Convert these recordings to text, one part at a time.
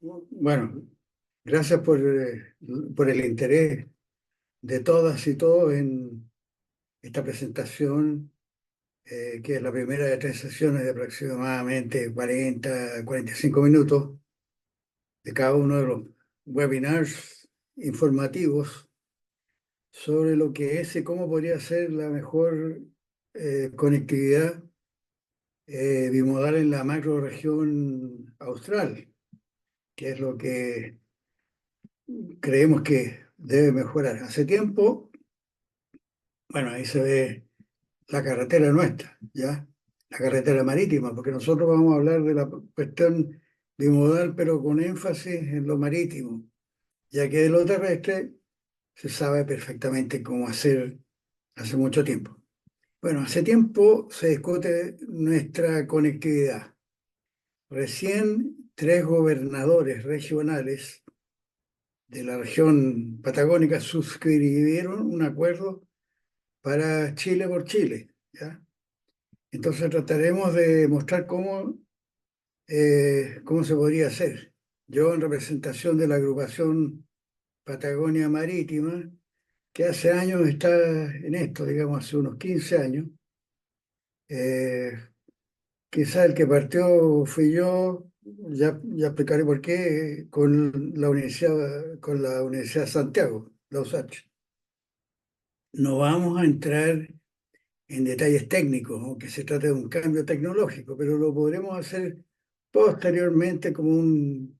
Bueno, gracias por el interés de todas y todos en esta presentación, que es la primera de tres sesiones de aproximadamente 45 minutos de cada uno de los webinars informativos sobre lo que es y cómo podría ser la mejor conectividad bimodal en la macroregión austral, que es lo que creemos que debe mejorar. Hace tiempo, bueno, ahí se ve la carretera nuestra, ¿ya? La carretera marítima, porque nosotros vamos a hablar de la cuestión bimodal, pero con énfasis en lo marítimo, ya que de lo terrestre se sabe perfectamente cómo hacer hace mucho tiempo. Bueno, hace tiempo se discute nuestra conectividad. Recién tres gobernadores regionales de la región patagónica suscribieron un acuerdo para Chile por Chile, ¿ya? Entonces trataremos de mostrar cómo se podría hacer. Yo en representación de la agrupación Patagonia Marítima, que hace años está en esto, digamos, hace unos 15 años. eh, Quizá el que partió fui yo, ya explicaré por qué, con la Universidad de Santiago, la USACH. No vamos a entrar en detalles técnicos, aunque se trate de un cambio tecnológico, pero lo podremos hacer posteriormente como un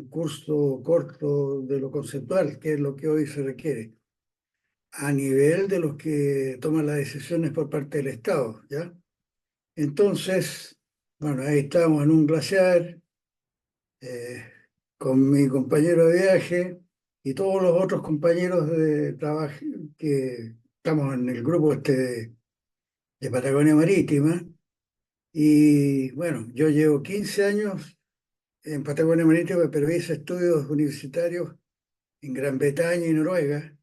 curso corto de lo conceptual, que es lo que hoy se requiere, a nivel de los que toman las decisiones por parte del Estado, ¿ya? Entonces, bueno, ahí estamos en un glaciar, eh, con mi compañero de viaje y todos los otros compañeros de trabajo que estamos en el grupo este de Patagonia Marítima. Y bueno, yo llevo 15 años en Patagonia Marítima, pero hice estudios universitarios en Gran Bretaña y Noruega.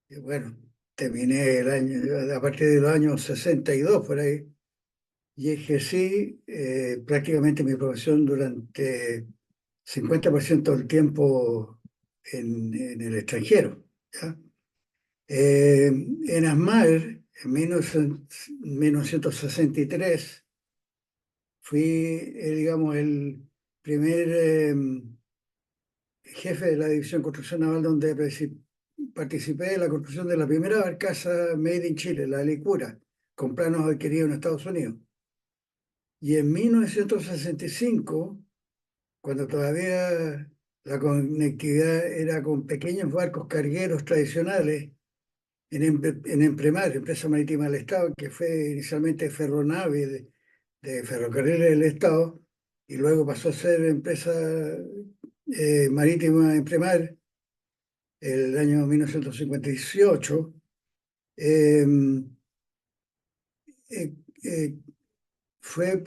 Y bueno, terminé a partir de los años 62 por ahí, y ejercí prácticamente mi profesión durante 50% del tiempo en el extranjero, ¿ya? En ASMAR, en 1963, fui, digamos, el primer jefe de la División de Construcción Naval donde participé de la construcción de la primera barcaza Made in Chile, la Licura, con planos adquiridos en Estados Unidos. Y en 1965, cuando todavía la conectividad era con pequeños barcos cargueros tradicionales, en Empremar, Empresa Marítima del Estado, que fue inicialmente Ferronave de Ferrocarriles del Estado, y luego pasó a ser Empresa Marítima Empremar el año 1958. eh, eh, eh, Fue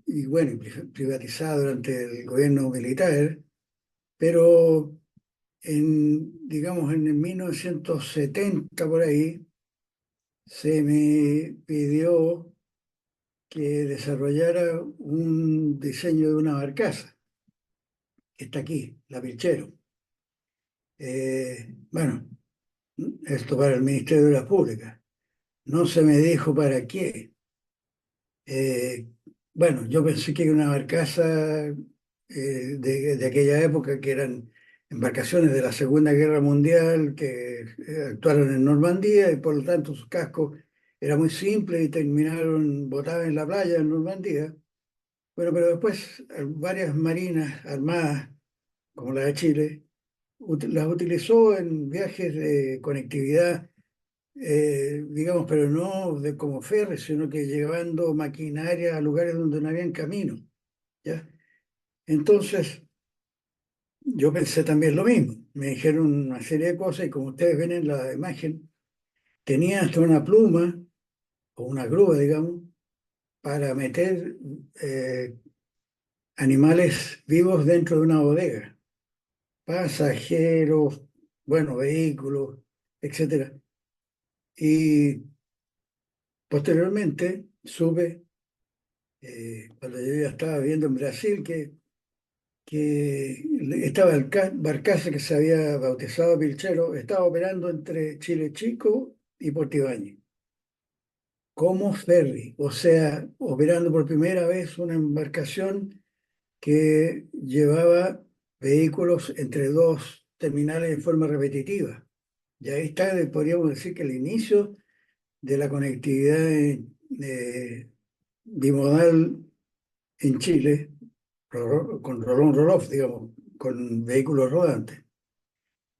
y bueno, privatizada durante el gobierno militar, pero digamos, en el 1970 por ahí, se me pidió que desarrollara un diseño de una barcaza, que está aquí, la Pilchero. Bueno, esto para el Ministerio de las Públicas. No se me dijo para qué. Eh, bueno, yo pensé que era una barcaza de aquella época, que eran embarcaciones de la Segunda Guerra Mundial que actuaron en Normandía, y por lo tanto sus cascos era muy simple y terminaron botadas en la playa en Normandía. Bueno, pero después varias marinas armadas, como la de Chile, las utilizó en viajes de conectividad, digamos, pero no de como ferry, sino que llevando maquinaria a lugares donde no habían camino, ¿ya? Entonces, yo pensé también lo mismo. Me dijeron una serie de cosas y, como ustedes ven en la imagen, tenía hasta una pluma o una grúa, digamos, para meter animales vivos dentro de una bodega, pasajeros, bueno, vehículos, etcétera. Y posteriormente supe, cuando yo ya estaba viviendo en Brasil, que que estaba el barcaza que se había bautizado Pilchero, estaba operando entre Chile Chico y Puerto Ibáñez, como ferry, o sea, operando por primera vez una embarcación que llevaba vehículos entre dos terminales en forma repetitiva. Y ahí está, podríamos decir que el inicio de la conectividad bimodal en Chile, con Rolón Roloff, digamos, con vehículos rodantes.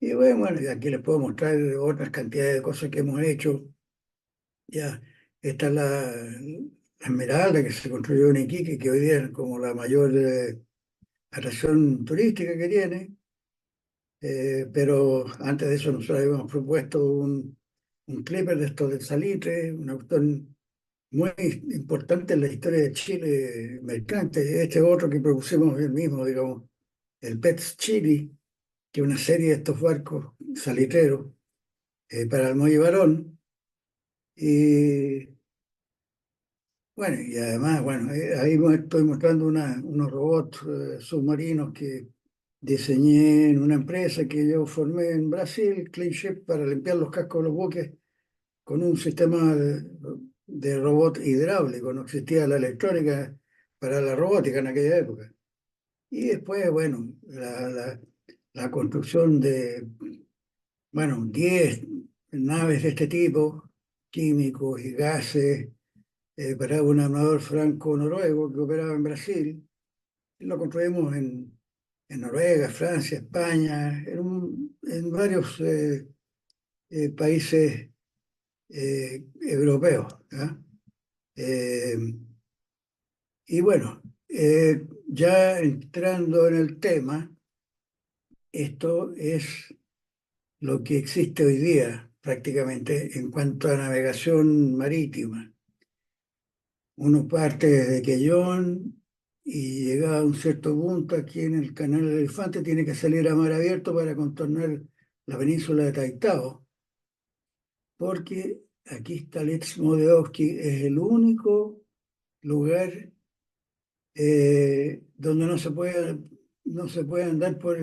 Y bueno, y aquí les puedo mostrar otras cantidades de cosas que hemos hecho. Ya, esta es la Esmeralda que se construyó en Iquique, que hoy día es como la mayor atracción turística que tiene. Pero antes de eso nosotros habíamos propuesto un clipper de estos de salitre, una cuestión muy importante en la historia de Chile mercante. Este otro que propusimos el mismo, digamos, el Pets Chili, que es una serie de estos barcos salitreros para el muelle Barón. Y bueno, y además, bueno, ahí estoy mostrando unos robots submarinos que diseñé en una empresa que yo formé en Brasil, CleanShip, para limpiar los cascos de los buques con un sistema de robot hidráulico. No existía la electrónica para la robótica en aquella época. Y después, bueno, la construcción de, bueno, 10 naves de este tipo, químicos y gases, para un armador franco-noruego que operaba en Brasil. Y lo construimos en Noruega, Francia, España, en varios países europeos. ¿Ya? Eh, y bueno, ya entrando en el tema, esto es lo que existe hoy día prácticamente en cuanto a navegación marítima. Uno parte desde Quellón y llega a un cierto punto aquí en el Canal del Elefante, tiene que salir a mar abierto para contornar la península de Taitao, porque aquí está Modeoski, es el único lugar donde no se puede andar por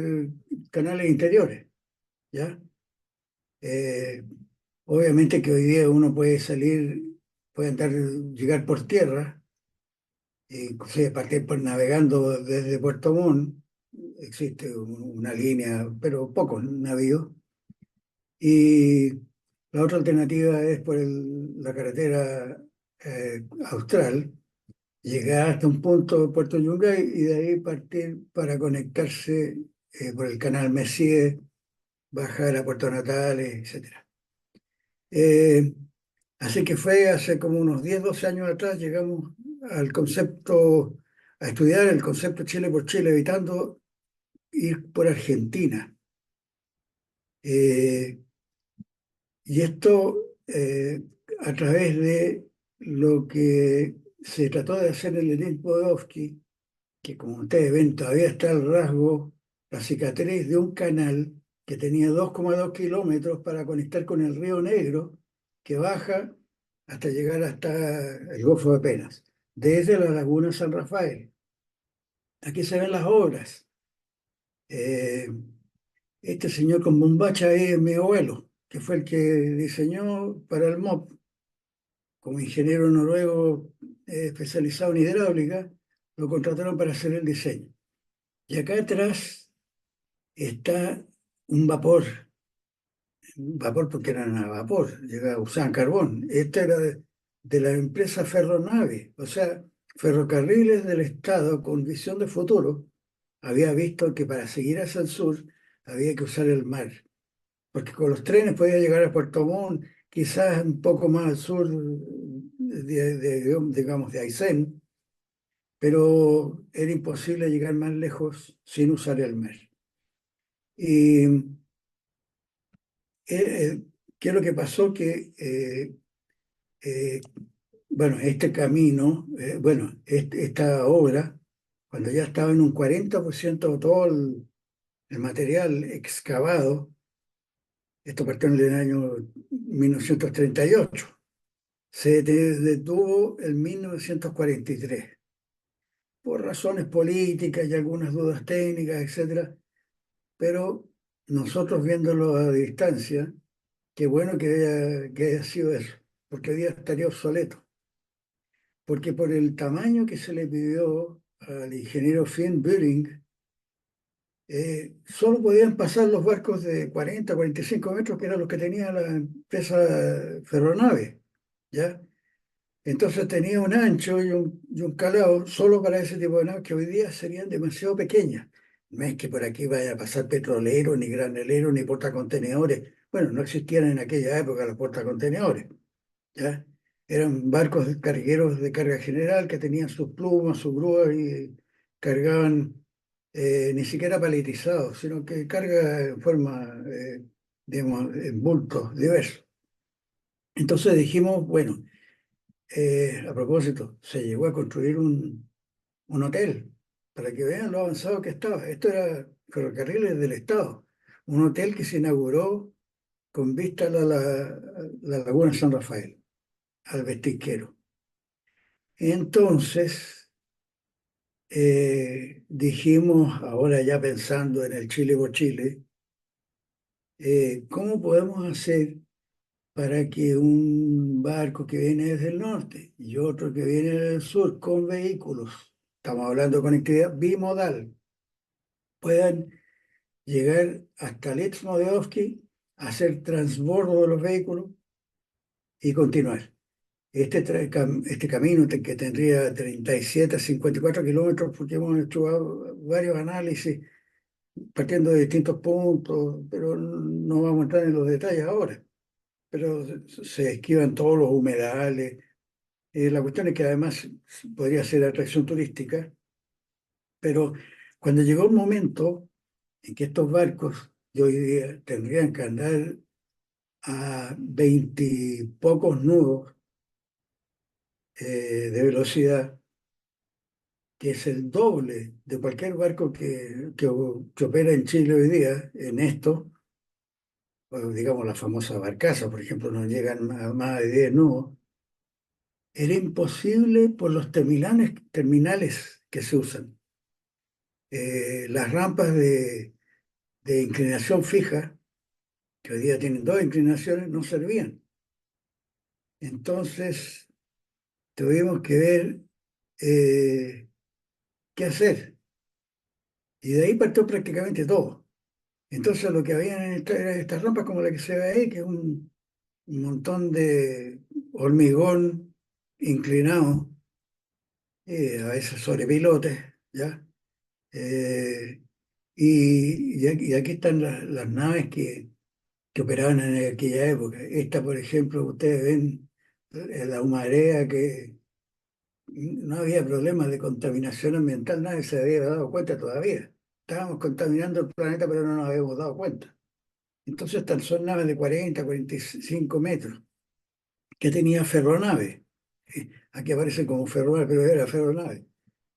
canales interiores, ¿ya? Eh, Obviamente que hoy día uno puede salir, puede andar, llegar por tierra, inclusive partir por navegando desde Puerto Montt, existe una línea, pero pocos navíos, y la otra alternativa es por la carretera austral, llegar hasta un punto de Puerto Yungay y de ahí partir para conectarse por el canal Messier, bajar a Puerto Natales, etcétera. Eh, Así que fue hace como unos 10 12 años atrás, llegamos al concepto, a estudiar el concepto Chile por Chile, evitando ir por Argentina. Eh, y esto a través de lo que se trató de hacer en Lenin Podolsky, que como ustedes ven todavía está el rasgo, la cicatriz de un canal que tenía 2,2 kilómetros para conectar con el Río Negro, que baja hasta llegar hasta el Golfo de Penas, desde la Laguna San Rafael. Aquí se ven las obras. Eh, este señor con bombacha es mi abuelo, que fue el que diseñó para el MOP, como ingeniero noruego especializado en hidráulica, lo contrataron para hacer el diseño. Y acá atrás está un vapor porque eran a vapor, usaban carbón. Esta era de la empresa Ferronave, o sea, Ferrocarriles del Estado con visión de futuro, había visto que para seguir hacia el sur había que usar el mar, porque con los trenes podía llegar a Puerto Montt, quizás un poco más al sur, digamos, de Aysén, pero era imposible llegar más lejos sin usar el mar. Y ¿qué es lo que pasó? Que, eh, bueno, este camino, bueno, esta obra, cuando ya estaba en un 40% de todo el material excavado, esto partió en el año 1938, se detuvo en 1943. por razones políticas y algunas dudas técnicas, etcétera. Pero nosotros viéndolo a distancia, qué bueno que haya sido eso, porque hoy día estaría obsoleto. Porque por el tamaño que se le pidió al ingeniero Finn Böhring, solo podían pasar los barcos de 40, 45 metros, que eran los que tenía la empresa Ferronave, ¿ya? Entonces tenía un ancho y un calado solo para ese tipo de naves que hoy día serían demasiado pequeñas. No es que por aquí vaya a pasar petroleros, ni graneleros, ni portacontenedores. Bueno, no existían en aquella época los portacontenedores, ¿ya? Eran barcos cargueros de carga general que tenían sus plumas, sus grúas y cargaban ni siquiera paletizados, sino que carga en forma, digamos, en bultos diversos. Entonces dijimos, bueno, a propósito, se llegó a construir un hotel para que vean lo avanzado que estaba. Esto era ferrocarriles del Estado, un hotel que se inauguró con vista a la laguna San Rafael, al Vestisquero. Entonces, dijimos, ahora ya pensando en el Chile por Chile, ¿cómo podemos hacer para que un barco que viene desde el norte y otro que viene del sur con vehículos, estamos hablando de conectividad bimodal, puedan llegar hasta el Istmo de Oski, hacer transbordo de los vehículos y continuar? Este camino que tendría 37 a 54 kilómetros, porque hemos hecho varios análisis partiendo de distintos puntos, pero no vamos a entrar en los detalles ahora. Pero se esquivan todos los humedales. La cuestión es que además podría ser atracción turística, pero cuando llegó un momento en que estos barcos de hoy día tendrían que andar a 20 pocos nudos de velocidad, que es el doble de cualquier barco que opera en Chile hoy día en esto, o digamos la famosa barcaza, por ejemplo, no llegan a más de 10 nudos, era imposible por los terminales que se usan. Las rampas de inclinación fija, que hoy día tienen dos inclinaciones, no servían. Entonces tuvimos que ver qué hacer. Y de ahí partió prácticamente todo. Entonces lo que había eran estas rampas como la que se ve ahí, que es un montón de hormigón inclinado, a veces sobre pilotes, ¿ya? Eh, y aquí están las naves que operaban en aquella época. Esta, por ejemplo, ustedes ven la humarea, que no había problemas de contaminación ambiental, nadie se había dado cuenta todavía. Estábamos contaminando el planeta, pero no nos habíamos dado cuenta. Entonces, estas son naves de 40, 45 metros, que tenía ferronave. Aquí aparece como ferronave, pero era ferronave,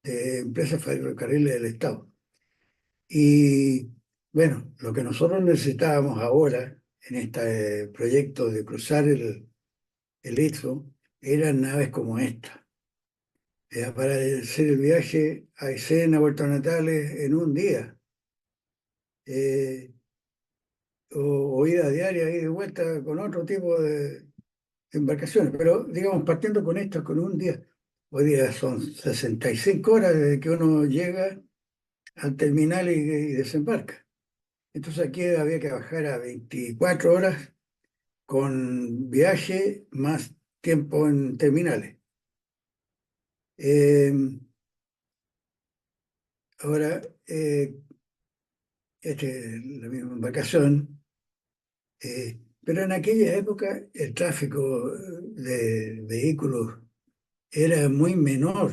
de empresas ferrocarriles del Estado. Y bueno, lo que nosotros necesitábamos ahora en este proyecto de cruzar el Istmo eran naves como esta, para hacer el viaje a Escena, Puerto Natales en un día, eh, o ida diaria y de vuelta con otro tipo de embarcaciones. Pero digamos, partiendo con esto, con un día, hoy día son 65 horas desde que uno llega al terminal y desembarca. Entonces aquí había que bajar a 24 horas con viaje más tiempo en terminales. Eh, ahora, la misma embarcación, pero en aquella época el tráfico de vehículos era muy menor.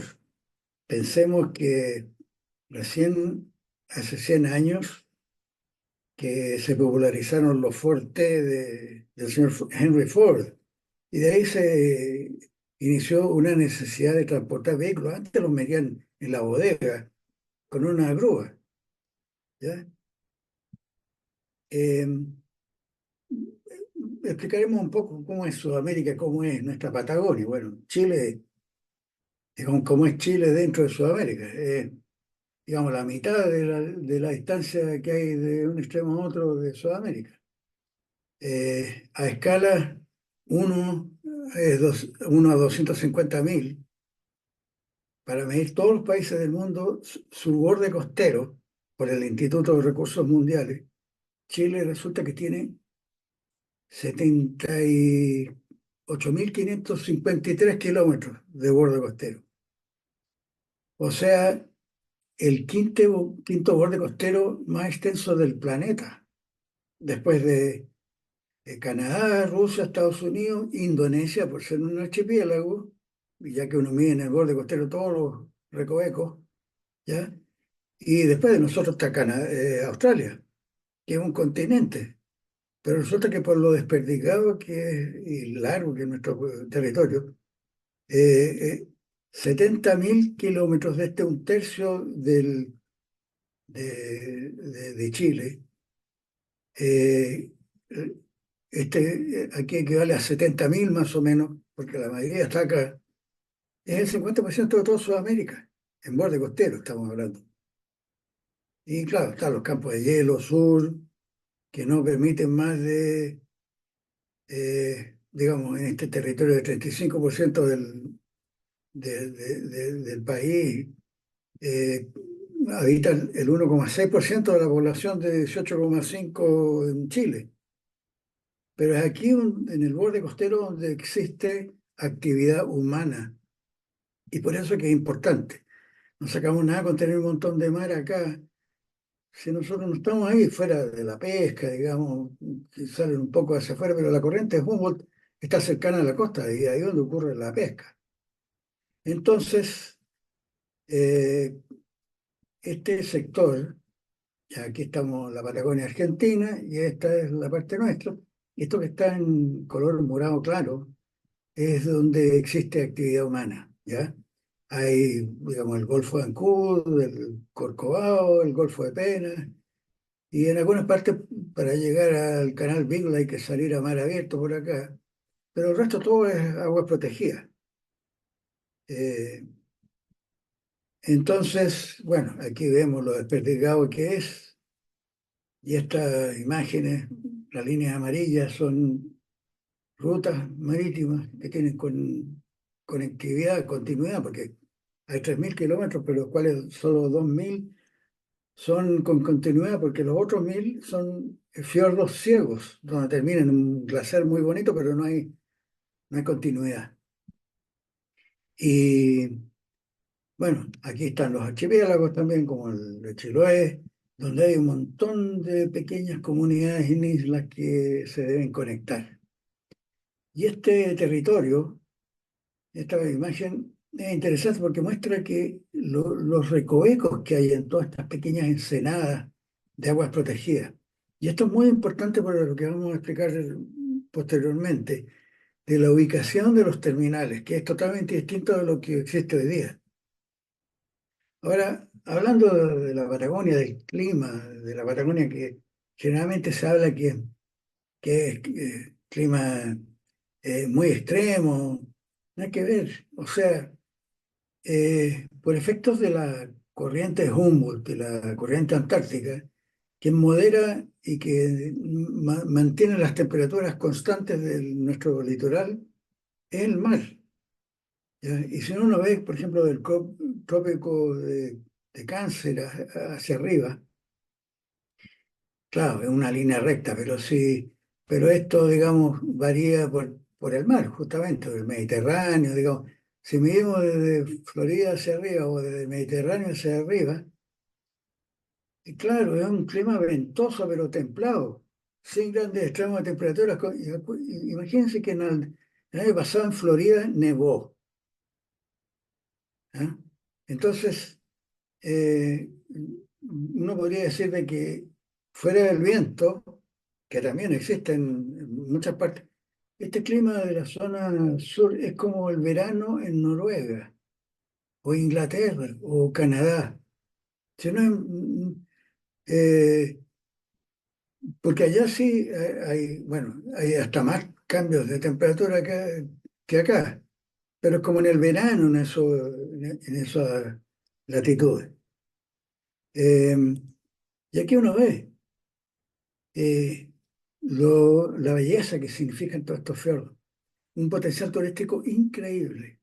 Pensemos que recién hace 100 años que se popularizaron los Ford T del señor Henry Ford. Y de ahí se inició una necesidad de transportar vehículos. Antes los metían en la bodega con una grúa, ¿ya? Eh, Explicaremos un poco cómo es Sudamérica, cómo es nuestra Patagonia. Bueno, Chile digamos, como es Chile dentro de Sudamérica. Digamos, la mitad de la distancia que hay de un extremo a otro de Sudamérica. A escala 1, 1 a 250.000, para medir todos los países del mundo, su borde costero, por el Instituto de Recursos Mundiales, Chile resulta que tiene 78.553 kilómetros de borde costero. O sea, el quinto borde costero más extenso del planeta, después de Canadá, Rusia, Estados Unidos, Indonesia, por ser un archipiélago, y ya que uno mide en el borde costero todos los recovecos, ¿ya? Y después de nosotros está Australia, que es un continente. Pero resulta que por lo desperdigado que es y largo que es nuestro territorio, eh, eh, 70.000 kilómetros de este, un tercio de Chile, eh, aquí equivale a 70.000 más o menos, porque la mayoría está acá, es el 50% de toda Sudamérica, en borde costero estamos hablando. Y claro, están los campos de hielo sur, que no permiten más digamos, en este territorio del 35% del país, eh, habita el 1,6% de la población de 18,5 en Chile. Pero es aquí en el borde costero donde existe actividad humana. Y por eso es que es importante. No sacamos nada con tener un montón de mar acá. Si nosotros no estamos ahí fuera de la pesca, digamos, que salen un poco hacia afuera, pero la corriente de Humboldt está cercana a la costa y ahí es donde ocurre la pesca. Entonces, eh, este sector, ya aquí estamos en la Patagonia Argentina y esta es la parte nuestra, y esto que está en color morado claro es donde existe actividad humana, ¿ya? Hay, digamos, el Golfo de Ancud, el Corcovado, el Golfo de Penas, y en algunas partes para llegar al canal Beagle hay que salir a mar abierto por acá, pero el resto todo es agua protegida. Eh, entonces, bueno, aquí vemos lo desperdigado que es, y estas imágenes, las líneas amarillas son rutas marítimas que tienen conectividad, continuidad, porque hay 3.000 kilómetros, pero los cuales solo 2.000 son con continuidad, porque los otros 1.000 son fiordos ciegos, donde termina en un glaciar muy bonito, pero no hay continuidad. Y bueno, aquí están los archipiélagos también, como el de Chiloé, donde hay un montón de pequeñas comunidades en islas que se deben conectar. Y este territorio, esta imagen es interesante porque muestra que los recovecos que hay en todas estas pequeñas ensenadas de aguas protegidas. Y esto es muy importante para lo que vamos a explicar posteriormente, de la ubicación de los terminales, que es totalmente distinto de lo que existe hoy día. Ahora, hablando de la Patagonia, del clima, de la Patagonia que generalmente se habla que es clima muy extremo, no hay que ver. O sea, por efectos de la corriente Humboldt, de la corriente antártica, que modera y que mantiene las temperaturas constantes de nuestro litoral, es el mar. ¿Ya? Y si uno ve, por ejemplo, del trópico de Cáncer hacia arriba, claro, es una línea recta, pero sí, pero esto, digamos, varía por el mar, justamente, del Mediterráneo, digamos. Si medimos desde Florida hacia arriba o desde el Mediterráneo hacia arriba, y claro, es un clima ventoso pero templado, sin grandes extremos de temperatura. Imagínense que el año pasado en Florida nevó. ¿Ah? Entonces, eh, uno podría decir de que fuera del viento, que también existe en muchas partes, este clima de la zona sur es como el verano en Noruega, o Inglaterra, o Canadá. Si no eh, porque allá sí hay, bueno, hay hasta más cambios de temperatura que acá. pero es como en el verano en esas latitudes. Eh, y aquí uno ve eh, la belleza que significan todos estos fiordos, un potencial turístico increíble.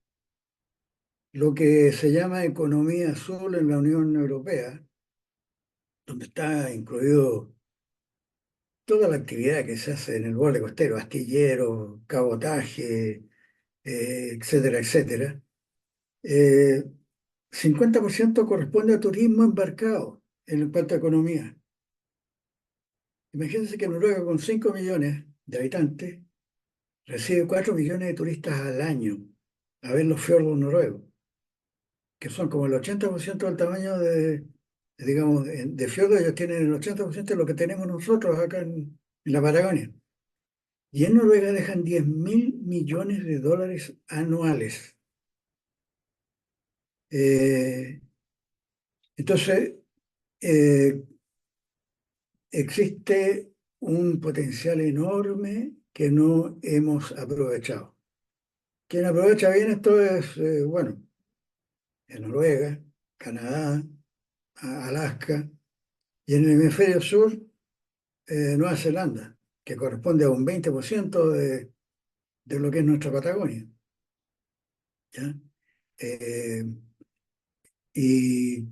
Lo que se llama economía azul en la Unión Europea, donde está incluido toda la actividad que se hace en el borde costero, astillero, cabotaje, etcétera, etcétera. Eh, 50% corresponde a turismo embarcado en cuanto a economía. Imagínense que Noruega, con 5 millones de habitantes, recibe 4 millones de turistas al año a ver los fiordos noruegos, que son como el 80% del tamaño digamos, de fiordos. Ellos tienen el 80% de lo que tenemos nosotros acá en la Patagonia. Y en Noruega dejan 10.000 millones de dólares anuales. Eh, entonces, eh, existe un potencial enorme que no hemos aprovechado. Quien aprovecha bien esto es, bueno, en Noruega, Canadá, Alaska, y en el hemisferio sur, Nueva Zelanda, que corresponde a un 20% de lo que es nuestra Patagonia. ¿Ya? Eh, y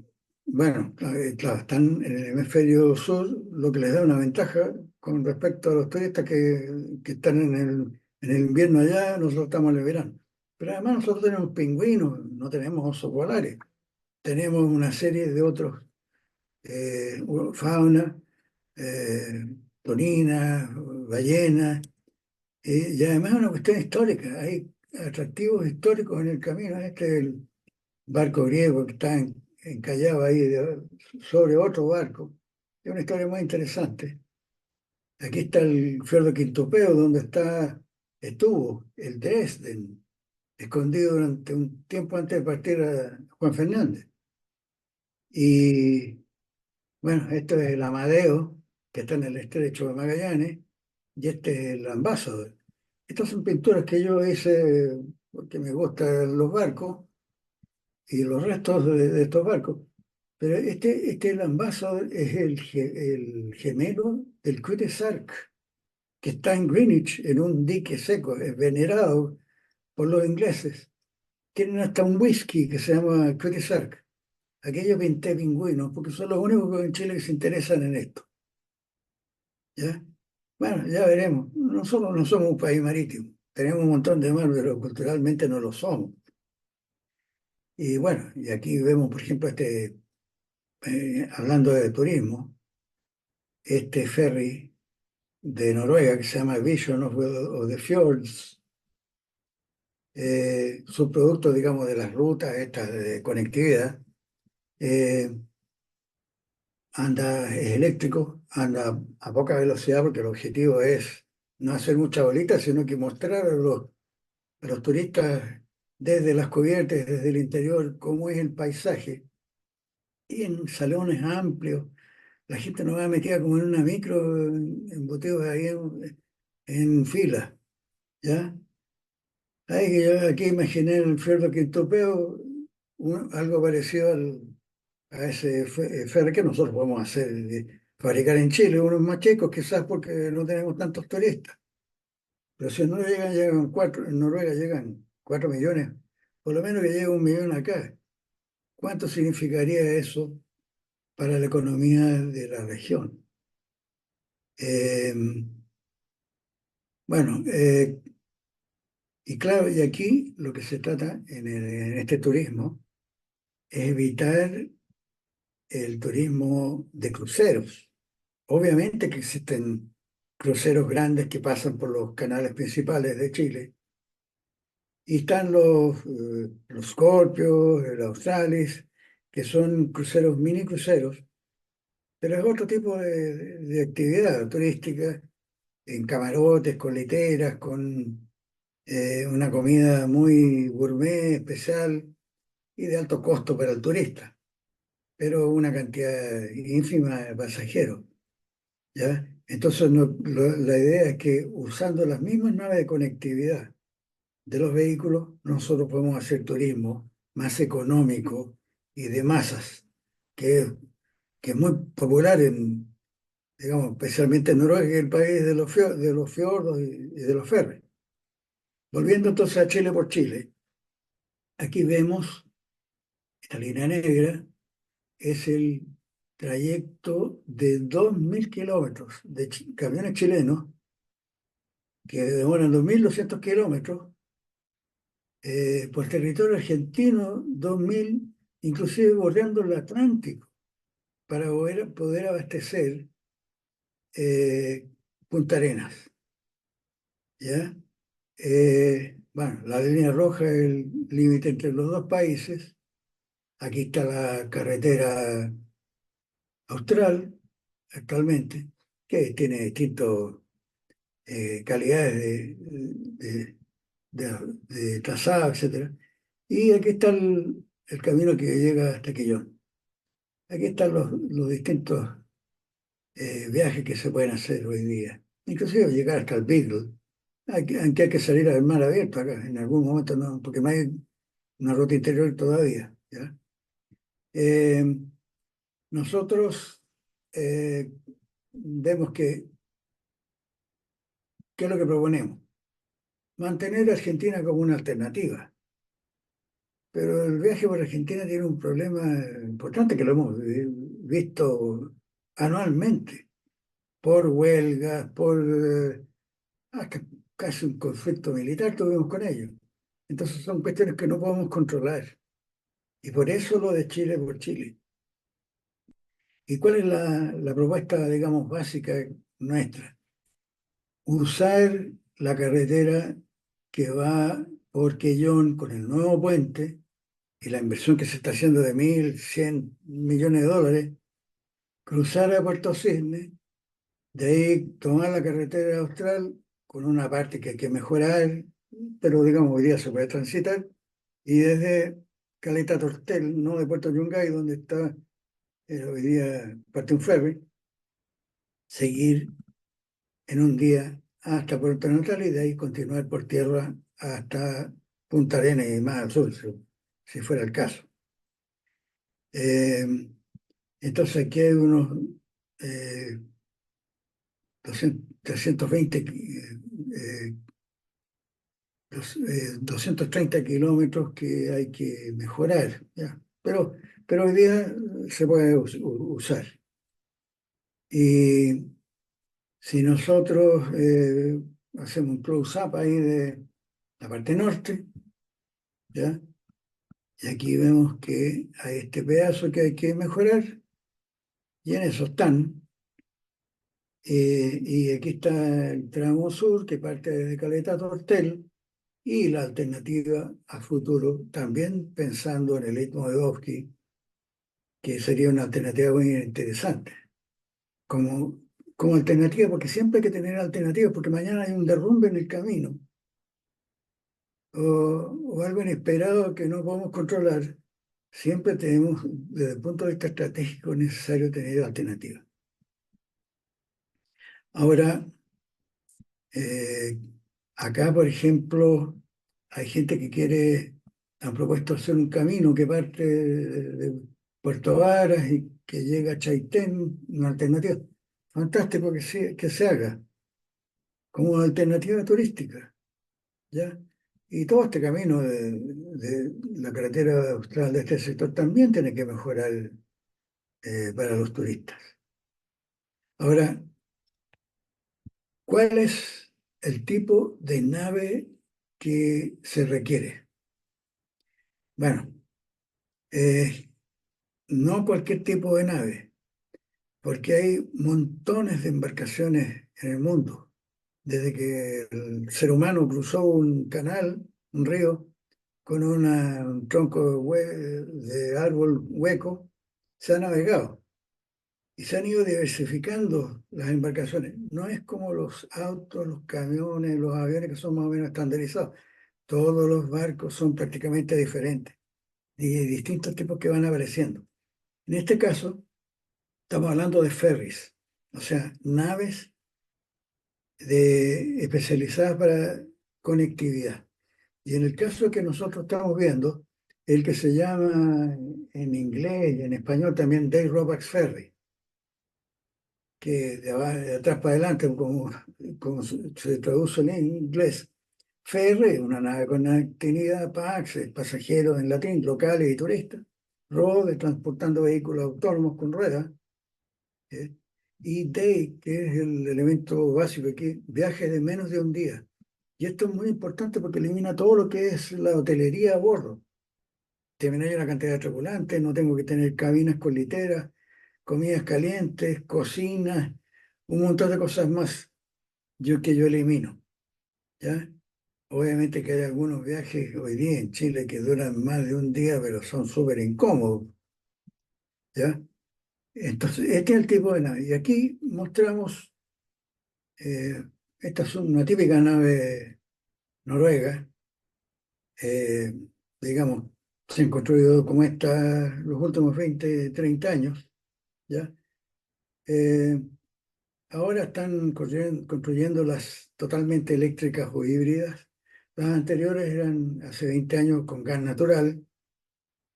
bueno, claro, están en el hemisferio sur, lo que les da una ventaja con respecto a los turistas que están en el invierno allá. Nosotros estamos en el verano. Pero además nosotros tenemos pingüinos, no tenemos osos polares, tenemos una serie de otros fauna, eh, tonina, ballena, y además es una cuestión histórica. Hay atractivos históricos en el camino. Este es el barco griego que está encallado ahí sobre otro barco. Es una historia muy interesante. Aquí está el fiordo Quintopeo, donde estuvo el Dresden, escondido durante un tiempo antes de partir a Juan Fernández. Y bueno, esto es el Amadeo, que está en el estrecho de Magallanes, y este es el Ambassador. Estas son pinturas que yo hice porque me gustan los barcos y los restos de estos barcos. Pero el Ambassador es el gemelo del Cute Sark, que está en Greenwich, en un dique seco, es venerado por los ingleses. Tienen hasta un whisky que se llama Cute Sark. Aquello pinté pingüinos, porque son los únicos en Chile que se interesan en esto. ¿Ya? Bueno, ya veremos. Nosotros no somos un país marítimo. Tenemos un montón de mar, pero culturalmente no lo somos. Y bueno, y aquí vemos, por ejemplo, hablando de turismo, este ferry de Noruega que se llama Vision of the Fjords, subproducto, digamos, de las rutas estas de conectividad. eh, es eléctrico, anda a poca velocidad porque el objetivo es no hacer mucha bolita, sino que mostrar a los turistas desde las cubiertas, desde el interior, cómo es el paisaje. Y en salones amplios, la gente no va metida como en una micro, embutidos ahí en fila, ¿ya? Ay, que yo aquí imaginé en el fiordo Quintopeo algo parecido a ese ferry que nosotros podemos hacer, fabricar en Chile, unos más chicos quizás porque no tenemos tantos turistas. Pero si en Noruega llegan 4 millones, por lo menos que llegue 1 millón acá. ¿Cuánto significaría eso para la economía de la región? Eh, bueno, y claro, y aquí lo que se trata en este turismo es evitar el turismo de cruceros. Obviamente que existen cruceros grandes que pasan por los canales principales de Chile, y están los Scorpios, los Australis, que son cruceros, mini cruceros, pero es otro tipo de actividad turística, en camarotes, con literas, con una comida muy gourmet, especial y de alto costo para el turista, pero una cantidad ínfima de pasajeros, ¿ya? Entonces la idea es que usando las mismas naves de conectividad de los vehículos, nosotros podemos hacer turismo más económico y de masas, que es muy popular digamos, especialmente en Noruega, que es el país de los fiordos y de los ferries. Volviendo entonces a Chile por Chile, aquí vemos esta línea negra, es el trayecto de 2.000 kilómetros de camiones chilenos que demoran 2.200 kilómetros por territorio argentino, 2.000, inclusive bordeando el Atlántico, para poder abastecer eh, Punta Arenas, ¿ya? Bueno, la línea roja es el límite entre los dos países. Aquí está la carretera austral, actualmente, que tiene distintas calidades de trazado, etcétera. Y aquí está el camino que llega hasta Quillón. Aquí están los distintos viajes que se pueden hacer hoy día. Inclusive llegar hasta el Beagle. Aunque hay que salir al mar abierto acá, en algún momento no, porque no hay una ruta interior todavía, ¿ya? Eh, nosotros vemos ¿qué es lo que proponemos? Mantener a Argentina como una alternativa. Pero el viaje por Argentina tiene un problema importante que lo hemos visto anualmente, por huelgas, por hasta casi un conflicto militar tuvimos con ellos. Entonces son cuestiones que no podemos controlar. Y por eso lo de Chile por Chile. ¿Y cuál es la propuesta, digamos, básica nuestra? Usar la carretera que va por Quellón con el nuevo puente y la inversión que se está haciendo de 1.100 millones de dólares, cruzar a Puerto Cisne, de ahí tomar la carretera austral con una parte que hay que mejorar, pero digamos hoy día se puede transitar, y desde Caleta Tortel, no de Puerto Yungay, donde está hoy día parte un ferry, seguir en un día hasta Puerto Natal y de ahí continuar por tierra hasta Punta Arenas y más al sur, si fuera el caso. Eh, entonces aquí hay unos eh, 320, 230 kilómetros que hay que mejorar, ¿ya? Pero hoy día se puede usar. Y si nosotros hacemos un close-up ahí de la parte norte, ¿ya? Y aquí vemos que hay este pedazo que hay que mejorar, y en eso están. Y aquí está el tramo sur que parte desde Caleta Tortel y la alternativa a futuro, también pensando en el Istmo de Dobski, que sería una alternativa muy interesante. Como, como alternativa, porque siempre hay que tener alternativas, porque mañana hay un derrumbe en el camino o algo inesperado que no podemos controlar. Siempre tenemos, desde el punto de vista estratégico, necesario tener alternativas. Ahora, eh, acá, por ejemplo, hay gente que han propuesto hacer un camino que parte de Puerto Varas y que llega a Chaitén, una alternativa. Fantástico que se haga como alternativa turística, ¿ya? Y todo este camino de la carretera austral de este sector también tiene que mejorar para los turistas. Ahora, ¿cuál es el tipo de nave que se requiere? Bueno, eh, no cualquier tipo de nave, porque hay montones de embarcaciones en el mundo. Desde que el ser humano cruzó un canal, un río, con un tronco de árbol hueco, se ha navegado y se han ido diversificando las embarcaciones. No es como los autos, los camiones, los aviones que son más o menos estandarizados. Todos los barcos son prácticamente diferentes y de distintos tipos que van apareciendo. En este caso, estamos hablando de ferries, o sea, naves especializadas para conectividad. Y en el caso que nosotros estamos viendo, el que se llama en inglés y en español también Dave Roberts Ferry, que de atrás para adelante, como se traduce en inglés, ferry, una nave de conectividad, PAX, pasajeros en latín, locales y turistas, road, transportando vehículos autónomos con ruedas, ¿eh? Y day, que es el elemento básico aquí, viaje de menos de un día. Y esto es muy importante porque elimina todo lo que es la hotelería a bordo. Disminuye una cantidad de tripulantes, no tengo que tener cabinas con literas, comidas calientes, cocinas, un montón de cosas más que yo elimino, ¿ya? Obviamente que hay algunos viajes hoy día en Chile que duran más de un día, pero son súper incómodos, ¿ya? Entonces, este es el tipo de nave. Y aquí mostramos, eh, esta es una típica nave noruega, eh, digamos, se han construido como esta los últimos 20 30 años, ¿ya? Eh, Ahora están construyendo las totalmente eléctricas o híbridas. Las anteriores eran hace 20 años con gas natural.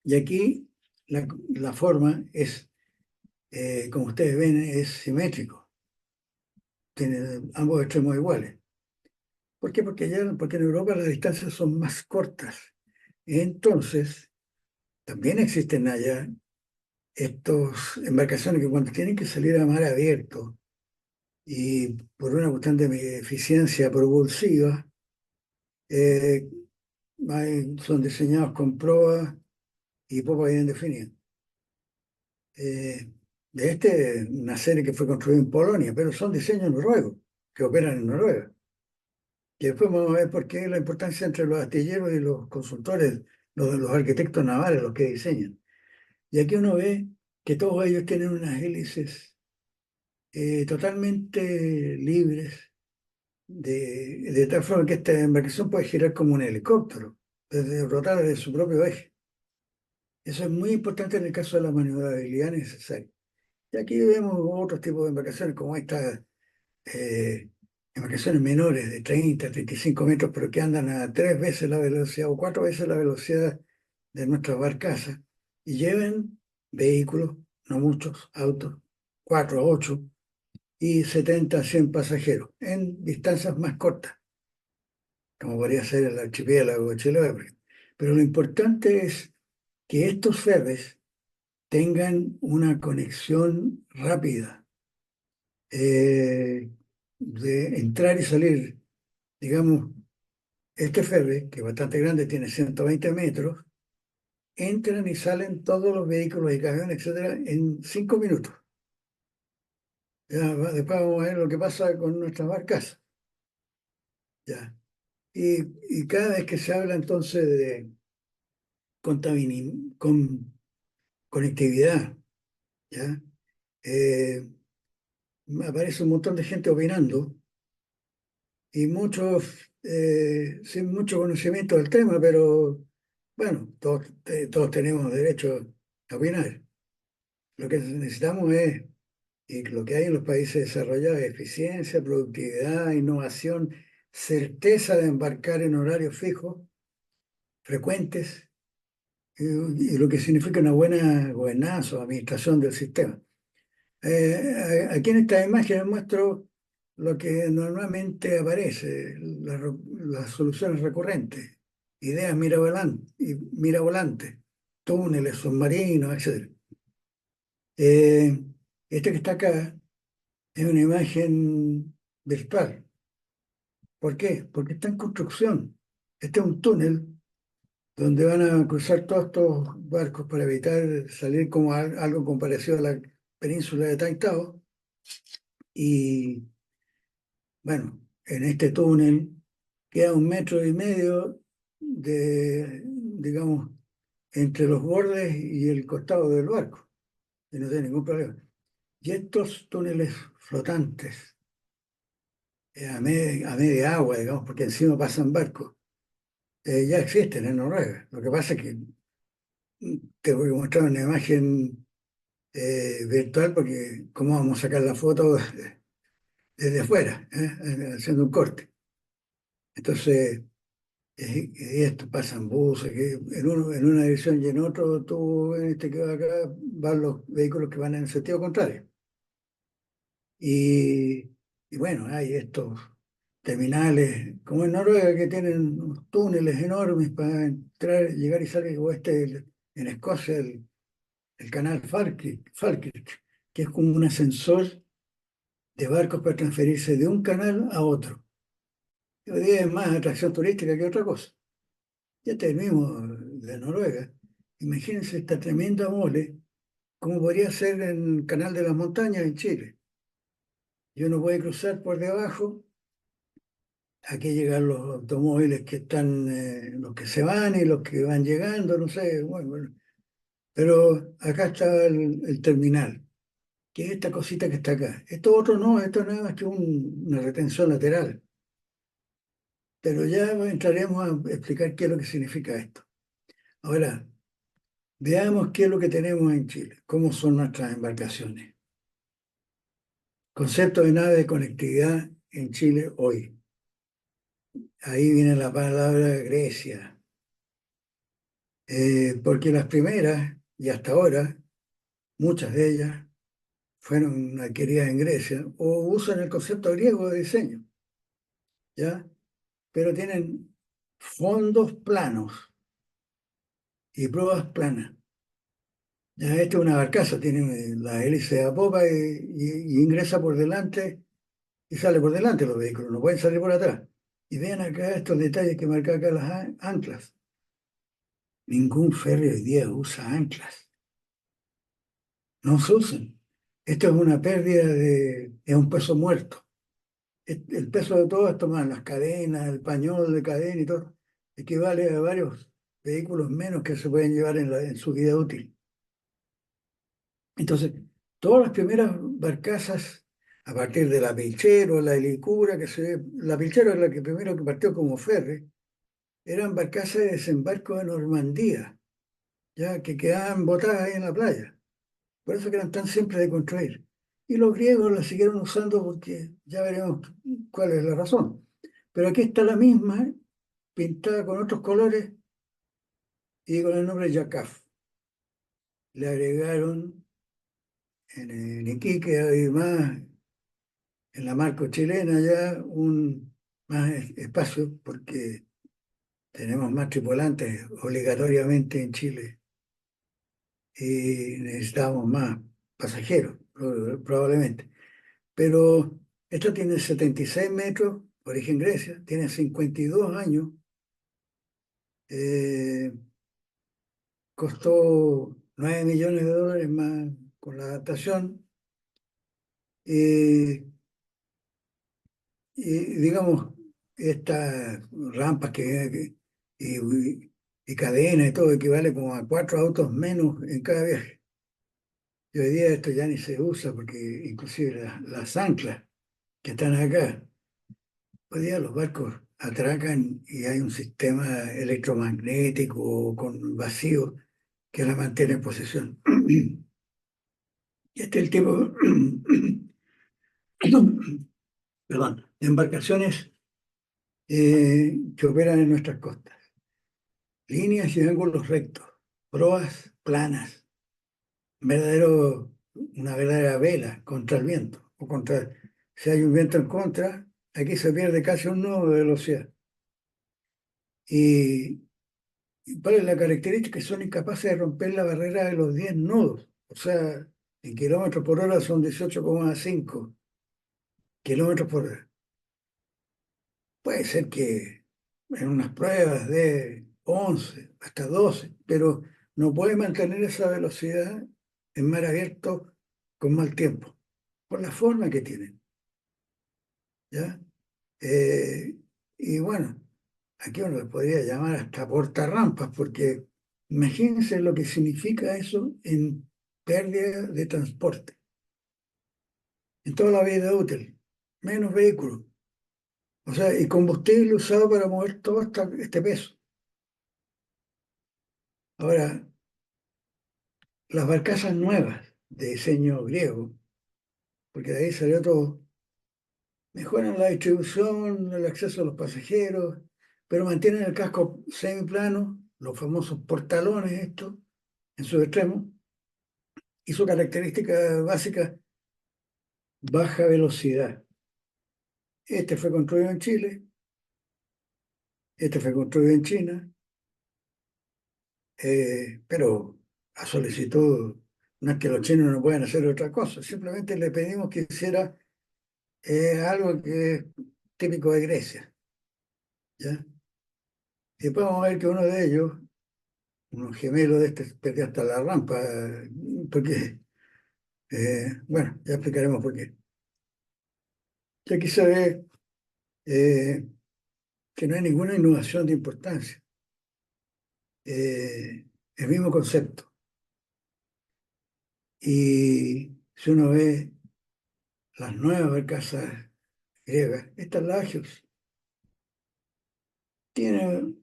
Y aquí la forma es, como ustedes ven, es simétrico. Tiene ambos extremos iguales. ¿Por qué? Porque en Europa las distancias son más cortas. Entonces, también existen allá estas embarcaciones que cuando tienen que salir a mar abierto y por una cuestión de eficiencia propulsiva, eh, son diseñados con proa y popa bien definida. Eh, de una serie que fue construida en Polonia, pero son diseños noruegos que operan en Noruega. Y después vamos a ver por qué la importancia entre los astilleros y los consultores, los arquitectos navales, los que diseñan. Y aquí uno ve que todos ellos tienen unas hélices totalmente libres, de tal forma que esta embarcación puede girar como un helicóptero, desde rotar desde su propio eje. Eso es muy importante en el caso de la maniobrabilidad necesaria. Y aquí vemos otros tipos de embarcaciones, como estas embarcaciones menores de 30 35 metros, pero que andan a 3 veces la velocidad o 4 veces la velocidad de nuestras barcazas y llevan vehículos, no muchos, autos, 4 8 y 70 100 pasajeros en distancias más cortas, como podría ser el archipiélago de Chiloé, por ejemplo. Pero lo importante es que estos ferries tengan una conexión rápida, de entrar y salir. Digamos, este ferry, que es bastante grande, tiene 120 metros, entran y salen todos los vehículos y camiones, etcétera, en 5 minutos. Después vamos a ver lo que pasa con nuestras barcas. Ya. Y cada vez que se habla entonces de con conectividad, ¿ya? Eh, Aparece un montón de gente opinando y muchos sin mucho conocimiento del tema, pero bueno, todos tenemos derecho a opinar. Lo que necesitamos es, y lo que hay en los países desarrollados, es eficiencia, productividad, innovación, certeza de embarcar en horarios fijos, frecuentes, y lo que significa una buena gobernanza o administración del sistema. Aquí en esta imagen muestro lo que normalmente aparece, las soluciones recurrentes, ideas mirabolantes, túneles, submarinos, etc. Eh, este que está acá es una imagen virtual. ¿Por qué? Porque está en construcción. Este es un túnel donde van a cruzar todos estos barcos para evitar salir como algo como parecido a la península de Taitao. Y bueno, en este túnel queda 1,5 metros digamos, entre los bordes y el costado del barco, y no tiene ningún problema. Y estos túneles flotantes, a media agua, digamos, porque encima pasan barcos, ya existen en Noruega. Lo que pasa es que te voy a mostrar una imagen virtual, porque cómo vamos a sacar la foto desde afuera, haciendo un corte. Entonces, Y esto pasan buses, que en una dirección y en otro, tú en este que va acá, van los vehículos que van en sentido contrario. Y, y bueno, hay estos terminales, como en Noruega, que tienen unos túneles enormes para entrar, llegar y salir, o en Escocia, el canal Falkirk, que es como un ascensor de barcos para transferirse de un canal a otro. Y hoy día es más atracción turística que otra cosa. Ya este mismo de Noruega. Imagínense esta tremenda mole, como podría ser en el Canal de las Montañas en Chile. Y uno puede cruzar por debajo. Aquí llegan los automóviles que están, los que se van y los que van llegando, no sé, bueno. Pero acá está el terminal, que es esta cosita que está acá. Esto otro no, esto no es más que una retención lateral. Pero ya entraremos a explicar qué es lo que significa esto. Ahora, veamos qué es lo que tenemos en Chile, cómo son nuestras embarcaciones. Concepto de nave de conectividad en Chile hoy. Ahí viene la palabra Grecia. Porque las primeras, y hasta ahora, muchas de ellas, fueron adquiridas en Grecia o usan el concepto griego de diseño, ¿ya? Pero tienen fondos planos y proas planas. Ya, esta es una barcaza, tiene la hélice a popa y ingresa por delante y sale por delante los vehículos, no pueden salir por atrás. Y vean acá estos detalles que marca acá las anclas. Ningún ferry hoy día usa anclas, no se usan. Esto es una pérdida es un peso muerto. El peso de todo esto más las cadenas, el pañol de cadena y todo, equivale a varios vehículos menos que se pueden llevar en su vida útil. Entonces, todas las primeras barcazas, a partir de la Pilchero, la Helicura, la Pilchero es la que primero que partió como ferry, eran barcazas de desembarco de Normandía, ya que quedaban botadas ahí en la playa. Por eso que eran tan simples de construir. Y los griegos la siguieron usando porque ya veremos cuál es la razón. Pero aquí está la misma, pintada con otros colores y con el nombre Yacaf. Le agregaron en Iquique, además, en la marca chilena ya un más espacio porque tenemos más tripulantes obligatoriamente en Chile y necesitamos más pasajeros, probablemente. Pero esto tiene 76 metros, origen Grecia, tiene 52 años, eh, costó 9 millones de dólares más con la adaptación. eh, y digamos, estas rampas y cadenas y todo equivale como a 4 autos menos en cada viaje. Y hoy día esto ya ni se usa porque inclusive las anclas que están acá, hoy día los barcos atracan y hay un sistema electromagnético con vacío que la mantiene en posición. Y este es el tipo, perdón, de embarcaciones que operan en nuestras costas. Líneas y ángulos rectos, proas planas, una verdadera vela contra el viento, si hay un viento en contra, aquí se pierde casi un nodo de velocidad. Y, y cuál es la característica, son incapaces de romper la barrera de los 10 nodos, o sea, en kilómetros por hora son 18,5 kilómetros por hora. Puede ser que en unas pruebas de 11 hasta 12, pero no puede mantener esa velocidad en mar abierto con mal tiempo, por la forma que tienen, ¿ya? Eh, y bueno, aquí uno le podría llamar hasta portarrampas, porque imagínense lo que significa eso en pérdida de transporte, en toda la vida útil, menos vehículos, o sea, y combustible usado para mover todo este peso. Ahora, las barcazas nuevas de diseño griego, porque de ahí salió todo, mejoran la distribución, el acceso a los pasajeros, pero mantienen el casco semiplano, los famosos portalones estos, en sus extremos, y su característica básica, baja velocidad. Este fue construido en Chile, este fue construido en China, pero a solicitud, no es que los chinos no puedan hacer otra cosa, simplemente le pedimos que hiciera algo que es típico de Grecia, ¿ya? Y después vamos a ver que uno de ellos, unos gemelos de este, perdió hasta la rampa, porque, bueno, ya explicaremos por qué. Y aquí se ve eh, que no hay ninguna innovación de importancia, el mismo concepto. Y si uno ve las nuevas barcazas griegas, estas Lagios, tienen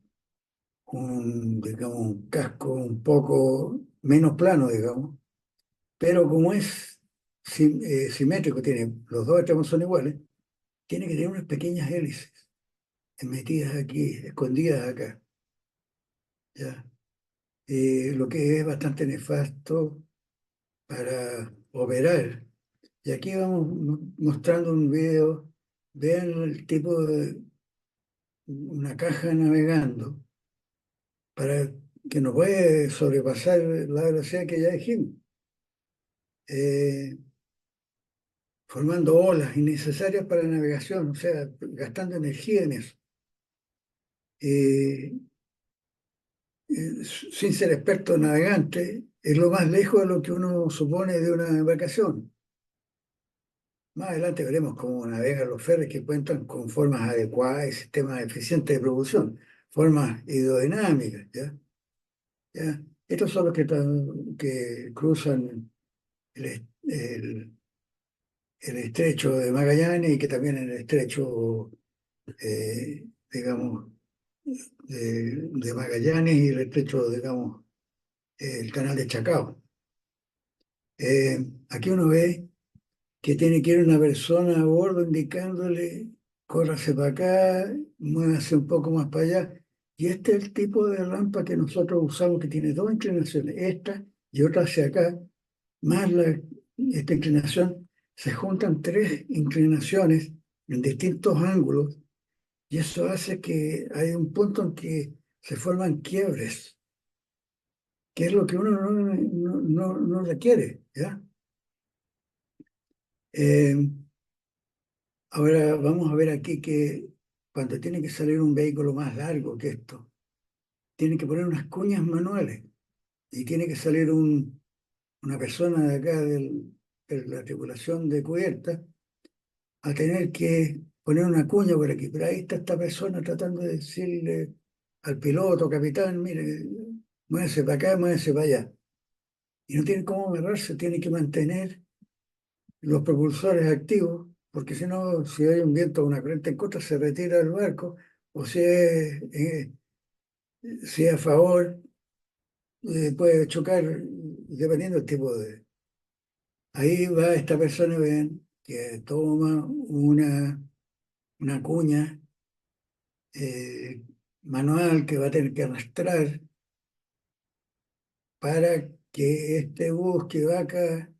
un, digamos, un casco un poco menos plano, digamos, pero como es simétrico, tiene, los dos extremos son iguales, tiene que tener unas pequeñas hélices metidas aquí, escondidas acá, ¿ya? Lo que es bastante nefasto para operar. Y aquí vamos mostrando un video, vean el tipo de una caja navegando para que no puede sobrepasar la velocidad que ya dijimos, eh, formando olas innecesarias para la navegación, o sea, gastando energía en eso. Eh, Sin ser experto navegante, es lo más lejos de lo que uno supone de una embarcación. Más adelante veremos cómo navegan los ferries que cuentan con formas adecuadas y sistemas eficientes de propulsión, formas hidrodinámicas, ¿ya? ¿Ya? Estos son los que cruzan el estrecho de Magallanes y que también en el estrecho, digamos, de Magallanes y el estrecho, digamos, el canal de Chacao. Aquí uno ve que tiene que ir una persona a bordo indicándole, córrase para acá, muévase un poco más para allá. Y este es el tipo de rampa que nosotros usamos, que tiene dos inclinaciones, esta y otra hacia acá, más esta inclinación, se juntan tres inclinaciones en distintos ángulos y eso hace que hay un punto en que se forman quiebres, que es lo que uno no requiere, ¿ya? Eh, Ahora vamos a ver aquí que cuando tiene que salir un vehículo más largo que esto, tiene que poner unas cuñas manuales y tiene que salir una persona de acá de la tripulación de cubierta a tener que poner una cuña por aquí. Pero ahí está esta persona tratando de decirle al piloto, capitán, mire, muévese para acá, muévese para allá. Y no tiene cómo agarrarse, tiene que mantener los propulsores activos, porque si no, si hay un viento o una corriente en contra, se retira del barco, o si es a favor, puede chocar, dependiendo del tipo de... Ahí va esta persona, ven, que toma una cuña eh, manual que va a tener que arrastrar para que este bus que va acá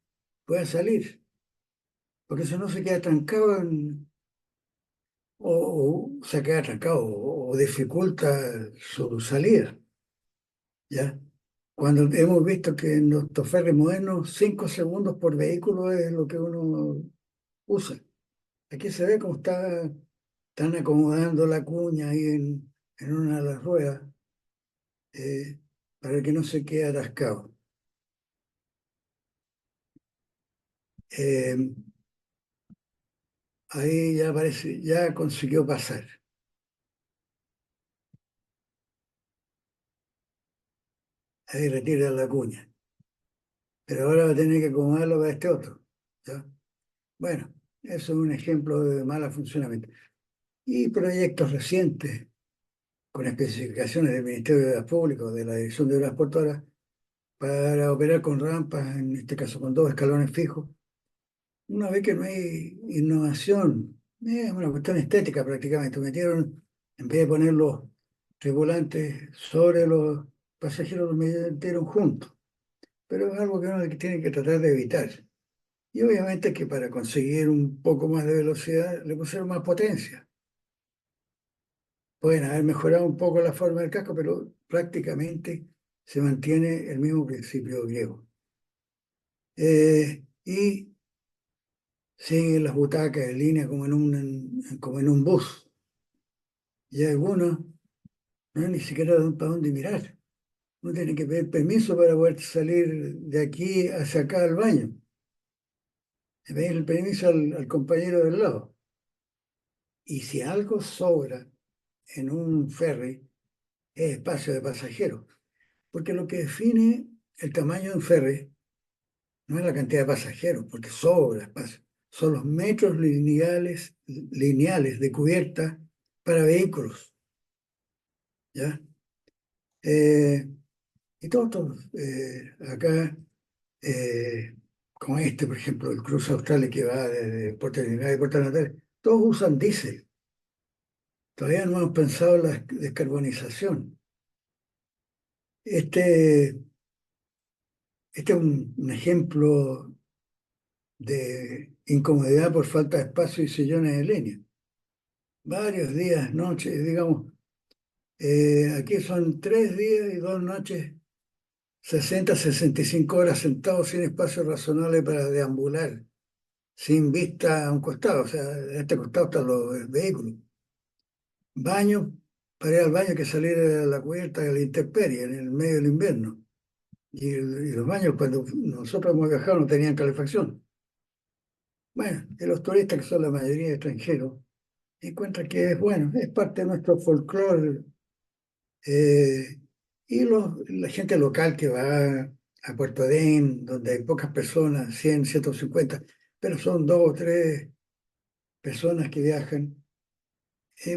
pueda salir, porque si no se queda trancado o se queda atrancado o dificulta su salida, ¿ya? Cuando hemos visto que en los ferries modernos 5 segundos por vehículo es lo que uno usa. Aquí se ve cómo están acomodando la cuña ahí en una de las ruedas para que no se quede atascado. Eh, Ahí ya parece, ya consiguió pasar. Ahí retira la cuña. Pero ahora va a tener que acomodarlo para este otro, ¿ya? Bueno, eso es un ejemplo de mal funcionamiento. Y proyectos recientes con especificaciones del Ministerio de Obras Públicas, de la Dirección de Obras Portuarias, para operar con rampas, en este caso con dos escalones fijos. Una vez que no hay innovación, es una cuestión estética prácticamente. Metieron, en vez de poner tripulantes sobre los pasajeros los metieron juntos, pero es algo que uno tiene que tratar de evitar. Y obviamente que para conseguir un poco más de velocidad le pusieron más potencia. Pueden haber mejorado un poco la forma del casco, pero prácticamente se mantiene el mismo principio griego. Y siguen las butacas en línea como en un bus. Y algunos no hay ni siquiera para dónde mirar. Uno tiene que pedir permiso para poder salir de aquí hacia acá al baño. Y pedir el permiso al compañero del lado. Y si algo sobra en un ferry, es espacio de pasajeros. Porque lo que define el tamaño de un ferry no es la cantidad de pasajeros, porque sobra espacio. Son los metros lineales de cubierta para vehículos. ¿Ya? Eh, y todos acá, como este, por ejemplo, el Cruce Australia que va desde Puerto Trinidad y Puerto Natal, todos usan diésel. Todavía no hemos pensado en la descarbonización. Este, este es un ejemplo de incomodidad por falta de espacio y sillones de línea. Varios días, noches, digamos, aquí son 3 días y 2 noches, 60, 65 horas sentados sin espacio razonable para deambular, sin vista a un costado, o sea, a este costado están los vehículos. Baño, para ir al baño hay que salir a la cubierta de la intemperie en el medio del invierno. Y los baños cuando nosotros hemos viajado no tenían calefacción. Bueno, y los turistas, que son la mayoría extranjeros, encuentran que es bueno, es parte de nuestro folclore. eh, y la gente local que va a Puerto Adén, donde hay pocas personas, 100, 150, pero son 2 o 3 personas que viajan,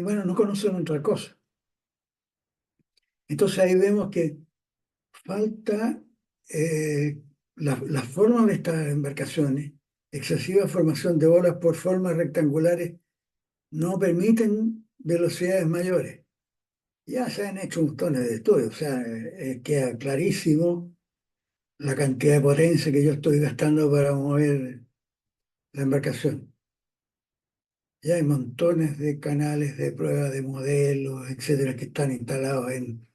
bueno, no conocen otra cosa. Entonces ahí vemos que falta la forma de estas embarcaciones, excesiva formación de olas por formas rectangulares, no permiten velocidades mayores. Ya se han hecho montones de estudios, o sea, queda clarísimo la cantidad de potencia que yo estoy gastando para mover la embarcación. Ya hay montones de canales de prueba de modelos, etcétera, que están instalados en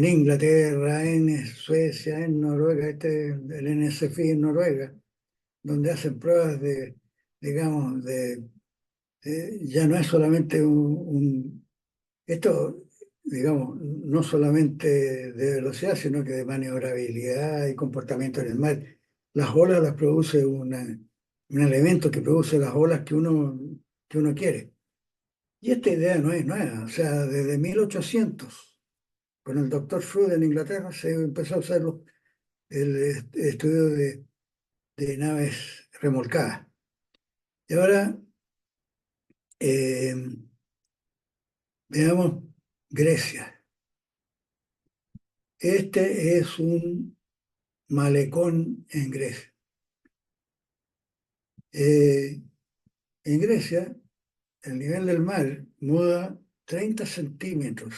Inglaterra, en Suecia, en Noruega, el NSFI en Noruega, donde hacen pruebas digamos, ya no es solamente esto, digamos, no solamente de velocidad, sino que de maniobrabilidad y comportamiento en el mar. Las olas las produce un elemento que produce las olas que uno quiere. Y esta idea no es nueva, o sea, desde 1800, con el doctor Froude en Inglaterra, se empezó a hacer el estudio de naves remolcadas. Y ahora, eh, veamos Grecia. Este es un malecón en Grecia. Eh, en Grecia, el nivel del mar muda 30 centímetros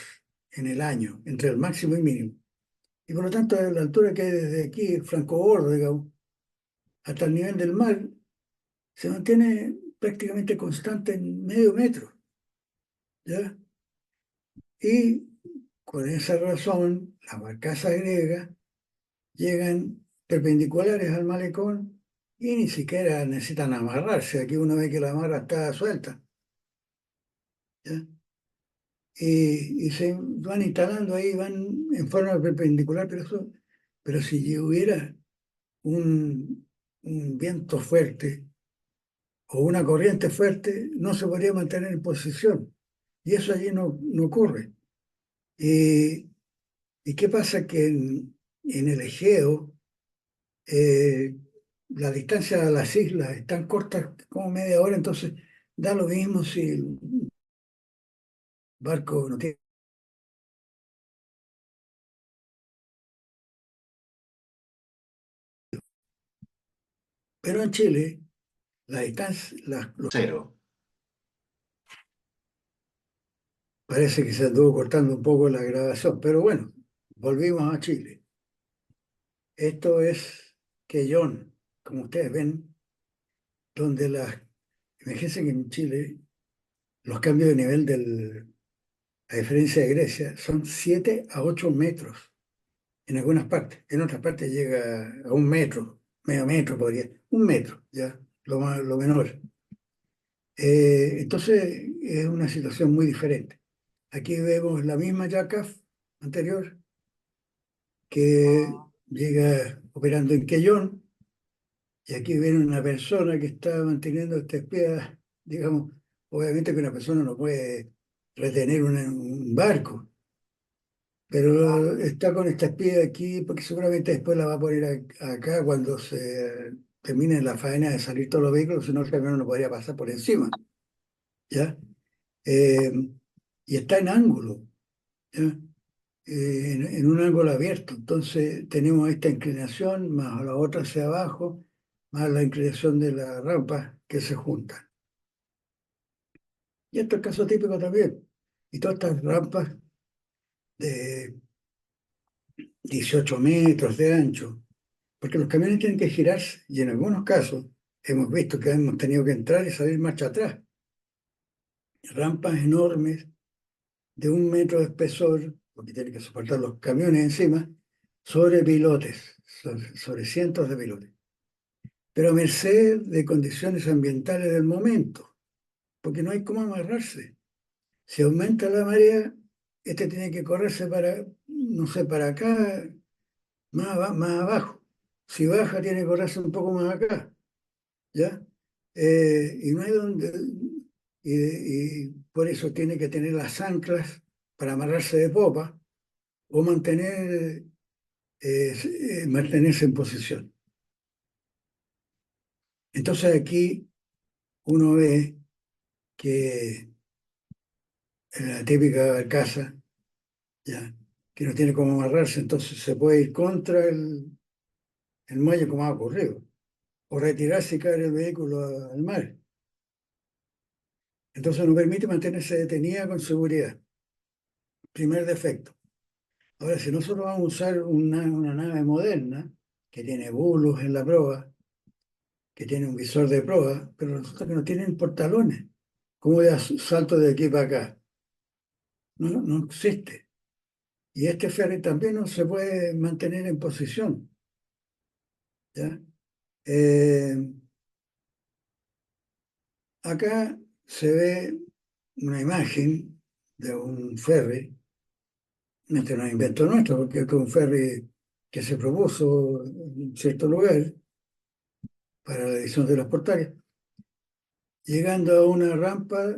en el año, entre el máximo y mínimo. Y por lo tanto, la altura que hay desde aquí, Franco Bordo, digamos, hasta el nivel del mar, se mantiene prácticamente constante en medio metro, ¿ya? Y con esa razón, las barcazas griegas llegan perpendiculares al malecón y ni siquiera necesitan amarrarse. Aquí uno ve que la amarra está suelta, ¿ya? Y se van instalando ahí, van en forma perpendicular, pero si hubiera un viento fuerte o una corriente fuerte, no se podría mantener en posición. Y eso allí no ocurre. ¿Y, y qué pasa? Que en el Egeo, eh, la distancia a las islas es tan corta como media hora, entonces da lo mismo si el barco no tiene. Pero en Chile, la distancia, Cero. Parece que se anduvo cortando un poco la grabación, pero bueno, volvimos a Chile. Esto es Quellón, como ustedes ven, donde imagínense que en Chile los cambios de nivel a diferencia de Grecia, son 7 a 8 metros en algunas partes. En otras partes llega a 1 metro, medio metro podría, 1 metro, ya, lo menor. Entonces es una situación muy diferente. Aquí vemos la misma YACAF anterior que llega operando en Quellón, y aquí viene una persona que está manteniendo esta espía, digamos, obviamente que una persona no puede retener un barco, pero está con esta espía aquí porque seguramente después la va a poner acá cuando se termine la faena de salir todos los vehículos, si no el camión no podría pasar por encima, ¿ya? Eh, y está en ángulo, ¿ya? En un ángulo abierto. Entonces tenemos esta inclinación, más la otra hacia abajo, más la inclinación de la rampa que se juntan. Y esto es caso típico también. Y todas estas rampas de 18 metros de ancho, porque los camiones tienen que girarse y en algunos casos hemos visto que hemos tenido que entrar y salir marcha atrás. Rampas enormes de 1 metro de espesor, porque tienen que soportar los camiones encima, sobre pilotes, sobre cientos de pilotes, pero a merced de condiciones ambientales del momento, porque no hay cómo amarrarse. Si aumenta la marea, este tiene que correrse para, no sé, para acá, más abajo. Si baja, tiene que correrse un poco más acá, ¿ya? Y no hay donde, y por eso tiene que tener las anclas para amarrarse de popa o mantenerse en posición. Entonces aquí uno ve que en la típica barcaza, ya, que no tiene cómo amarrarse, entonces se puede ir contra el muelle como ha ocurrido, o retirarse y caer el vehículo al mar. Entonces no permite mantenerse detenida con seguridad. Primer defecto. Ahora, si nosotros vamos a usar una nave moderna, que tiene bulos en la proa, que tiene un visor de proa, pero resulta que no tienen portalones. ¿Cómo ya salto de aquí para acá? No, no existe. Y este ferry también no se puede mantener en posición, ¿ya? Eh, Acá se ve una imagen de un ferry. Este no es invento nuestro, porque es un ferry que se propuso en cierto lugar para la edición de las portales, llegando a una rampa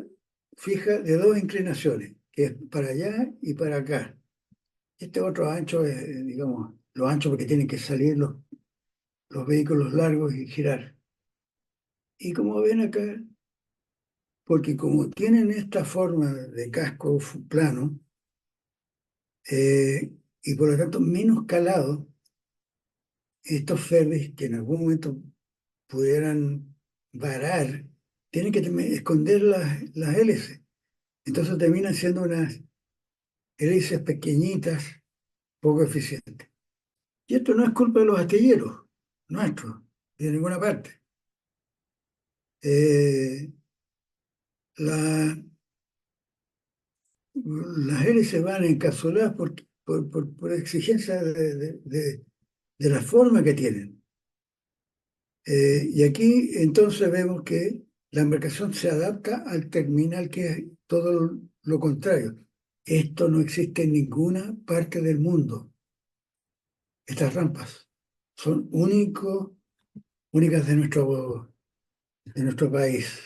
fija de dos inclinaciones, que es para allá y para acá. Este otro ancho es, digamos, lo ancho porque tienen que salir los vehículos largos y girar. Y como ven acá, porque como tienen esta forma de casco plano, y por lo tanto menos calado, estos ferries que en algún momento pudieran varar, tienen que esconder las hélices. Entonces terminan siendo unas hélices pequeñitas, poco eficientes. Y esto no es culpa de los astilleros nuestros, de ninguna parte. Eh, la- las hélices van encapsuladas por exigencia de la forma que tienen. Y aquí entonces vemos que la embarcación se adapta al terminal, que es todo lo contrario. Esto no existe en ninguna parte del mundo. Estas rampas son únicas de nuestro país.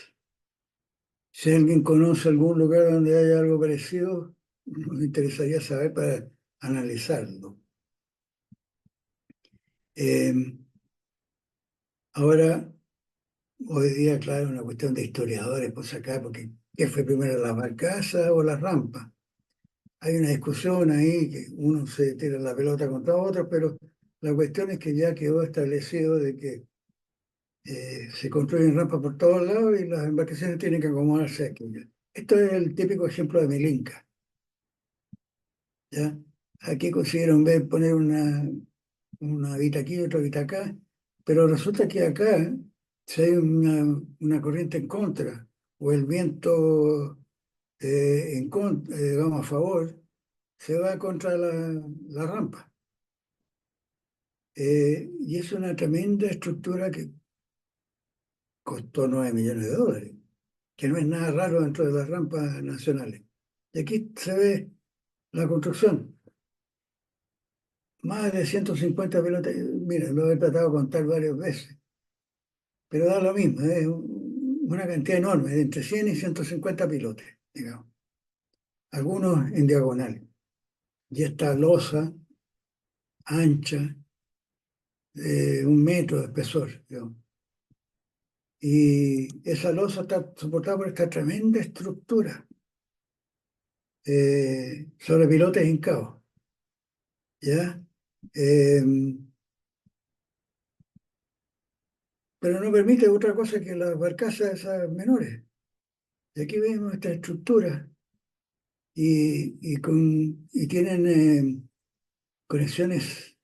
Si alguien conoce algún lugar donde haya algo parecido, nos interesaría saber para analizarlo. Eh, Ahora, hoy día, claro, es una cuestión de historiadores, pues acá, porque ¿qué fue primero, la barcaza o la rampa? Hay una discusión ahí que uno se tira la pelota contra otro, pero la cuestión es que ya quedó establecido de que se construyen rampas por todos lados y las embarcaciones tienen que acomodarse aquí. Esto es el típico ejemplo de Milinca. ¿ya? Aquí consiguieron ver, poner una habita aquí, otra habita acá, pero resulta que acá, si hay una corriente en contra o el viento vamos a favor, se va contra la rampa. Y es una tremenda estructura que costó 9 millones de dólares, que no es nada raro dentro de las rampas nacionales. Y aquí se ve la construcción. Más de 150 pilotes, mira, lo he tratado de contar varias veces, pero da lo mismo, es una cantidad enorme, de entre 100 y 150 pilotes, digamos, algunos en diagonal. Y esta losa ancha, de 1 metro de espesor, digamos. Y esa losa está soportada por esta tremenda estructura sobre pilotes hincados, ¿ya? Eh, pero no permite otra cosa que las barcazas esas menores. Y aquí vemos esta estructura y tienen conexiones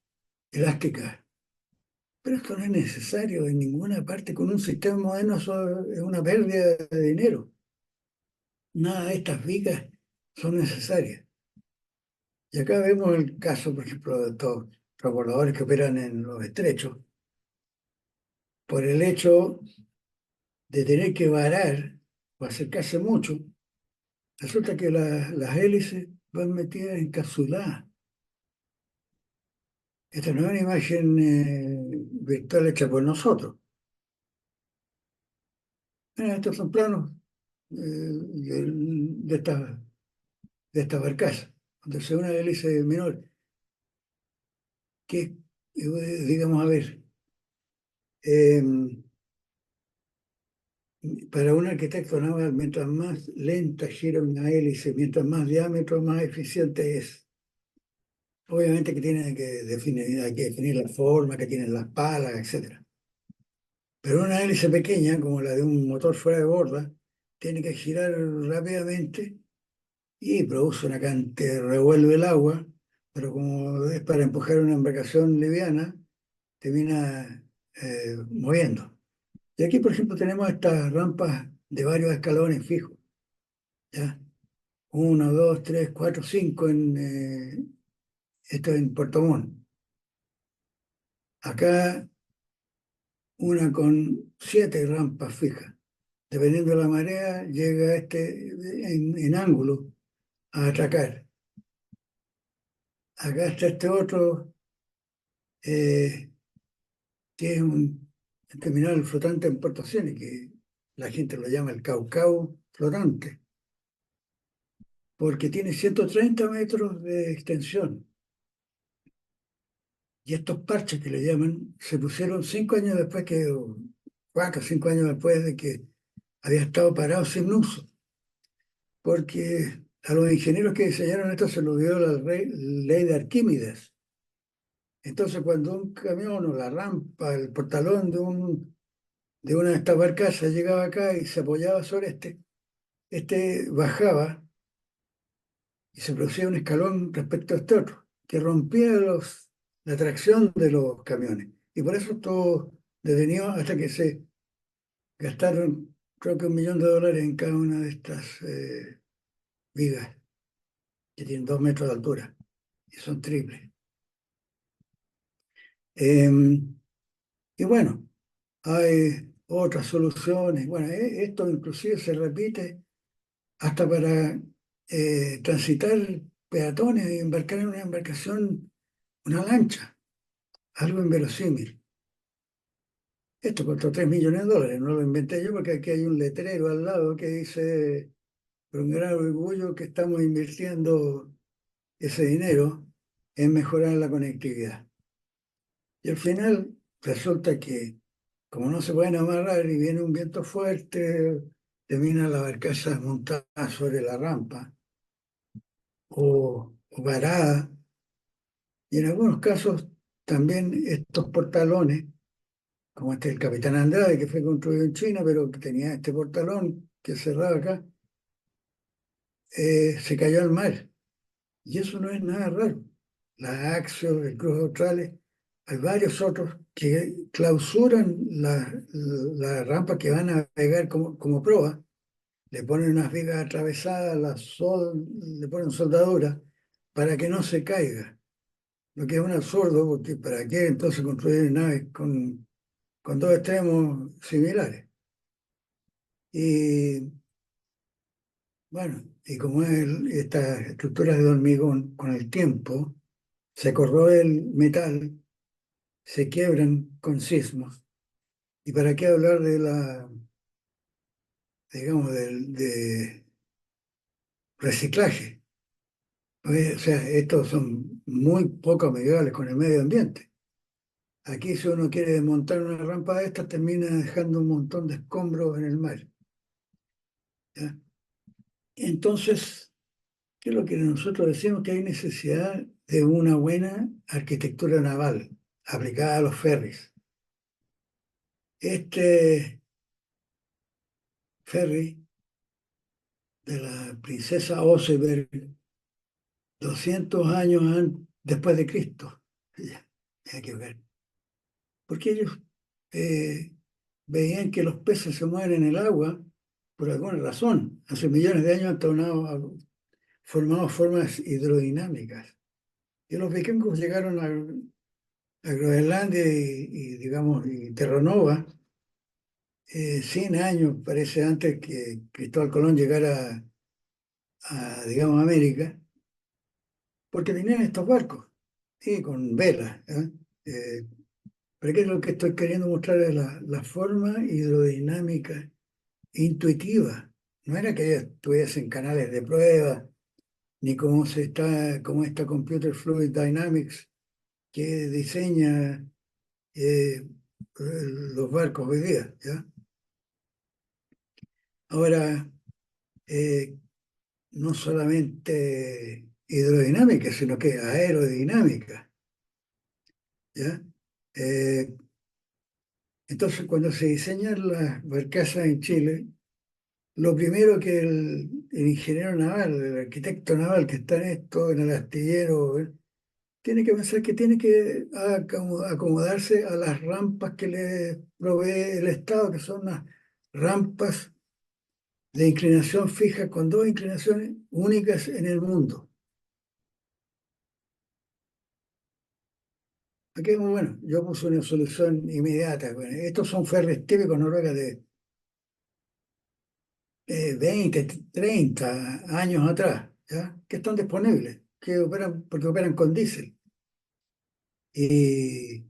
elásticas. Pero esto no es necesario en ninguna parte. Con un sistema moderno eso es una pérdida de dinero. Nada de estas vigas son necesarias. Y acá vemos el caso, por ejemplo, de estos transbordadores que operan en los estrechos. Por el hecho de tener que varar o acercarse mucho, resulta que las hélices van metidas encapsuladas. Esta no es una imagen virtual hecha por nosotros. Estos son planos de esta barcaza, donde se ve una hélice menor, que, digamos, a ver, eh, para un arquitecto naval, mientras más lenta gira una hélice, mientras más diámetro, más eficiente es. Obviamente que tiene hay que definir la forma, que tienen las palas, etcétera. Pero una hélice pequeña, como la de un motor fuera de borda, tiene que girar rápidamente y produce una cantidad, revuelve el agua, pero como es para empujar una embarcación liviana, termina moviendo. Y aquí, por ejemplo, tenemos estas rampas de varios escalones fijos, ¿ya? Uno, dos, tres, cuatro, cinco esto en Puerto Montt. Acá una con 7 rampas fijas. Dependiendo de la marea, llega en ángulo a atracar. Acá está este otro, eh, que es un terminal flotante en Puerto Ciene, que la gente lo llama el Caucao flotante, porque tiene 130 metros de extensión. Y estos parches que le llaman se pusieron 5 años después o 4 o 5 años después de que había estado parado sin uso, porque a los ingenieros que diseñaron esto se lo dio la ley de Arquímedes. Entonces, cuando un camión o la rampa, el portalón de una de estas barcazas llegaba acá y se apoyaba sobre este bajaba y se producía un escalón respecto a este otro, que rompía la tracción de los camiones. Y por eso todo detenido hasta que se gastaron, creo que $1 millón en cada una de estas vigas, que tienen 2 metros de altura y son triples. Y bueno, hay otras soluciones. Bueno, esto inclusive se repite hasta para transitar peatones y embarcar en una embarcación, una lancha, algo inverosímil. Esto costó $3 millones, no lo inventé yo porque aquí hay un letrero al lado que dice, con un gran orgullo, que estamos invirtiendo ese dinero en mejorar la conectividad. Y al final resulta que, como no se pueden amarrar y viene un viento fuerte, termina la barcaza montada sobre la rampa o varada. Y en algunos casos también estos portalones, como este el Capitán Andrade, que fue construido en China, pero que tenía este portalón que cerraba acá, se cayó al mar. Y eso no es nada raro. La Axio, el Cruz Australes, hay varios otros que clausuran la rampa que van a navegar como proa, le ponen unas vigas atravesadas, le ponen soldadura para que no se caiga. Lo que es un absurdo, porque ¿para qué entonces construir naves con dos extremos similares? Y bueno, y como estas estructuras de hormigón con el tiempo se corroe el metal, se quiebran con sismos. ¿Y para qué hablar digamos, de reciclaje? O sea, estos son muy poco amigables con el medio ambiente. Aquí si uno quiere desmontar una rampa de estas, termina dejando un montón de escombros en el mar. ¿Ya? Entonces, ¿qué es lo que nosotros decimos? Que hay necesidad de una buena arquitectura naval aplicada a los ferries. Este ferry de la princesa Oseberg, 200 años después de Cristo, ya, hay que ver, porque ellos eh, veían que los peces se mueven en el agua por alguna razón. Hace millones de años han formado formas hidrodinámicas. Y los vikingos llegaron a Groenlandia digamos, y Terranova, 100 años, parece, antes que Cristóbal Colón llegara digamos, América, porque tenían estos barcos, y con velas. ¿Eh? Eh, pero ¿qué es lo que estoy queriendo mostrar? Es la forma hidrodinámica intuitiva. No era que estuviesen canales de prueba, ni cómo está Computer Fluid Dynamics, que diseña los barcos hoy día. ¿Ya? Ahora, eh, no solamente hidrodinámica, sino que aerodinámica. ¿Ya? Eh, entonces, cuando se diseñan las barcazas en Chile, lo primero que el ingeniero naval, el arquitecto naval que está en esto, en el astillero, tiene que pensar que tiene que acomodarse a las rampas que le provee el Estado, que son las rampas de inclinación fija con dos inclinaciones únicas en el mundo. Aquí es muy bueno, yo puse una solución inmediata. Bueno, estos son ferries típicos noruegos de 20, 30 años atrás, ¿ya? Que están disponibles, que operan, porque operan con diésel. Y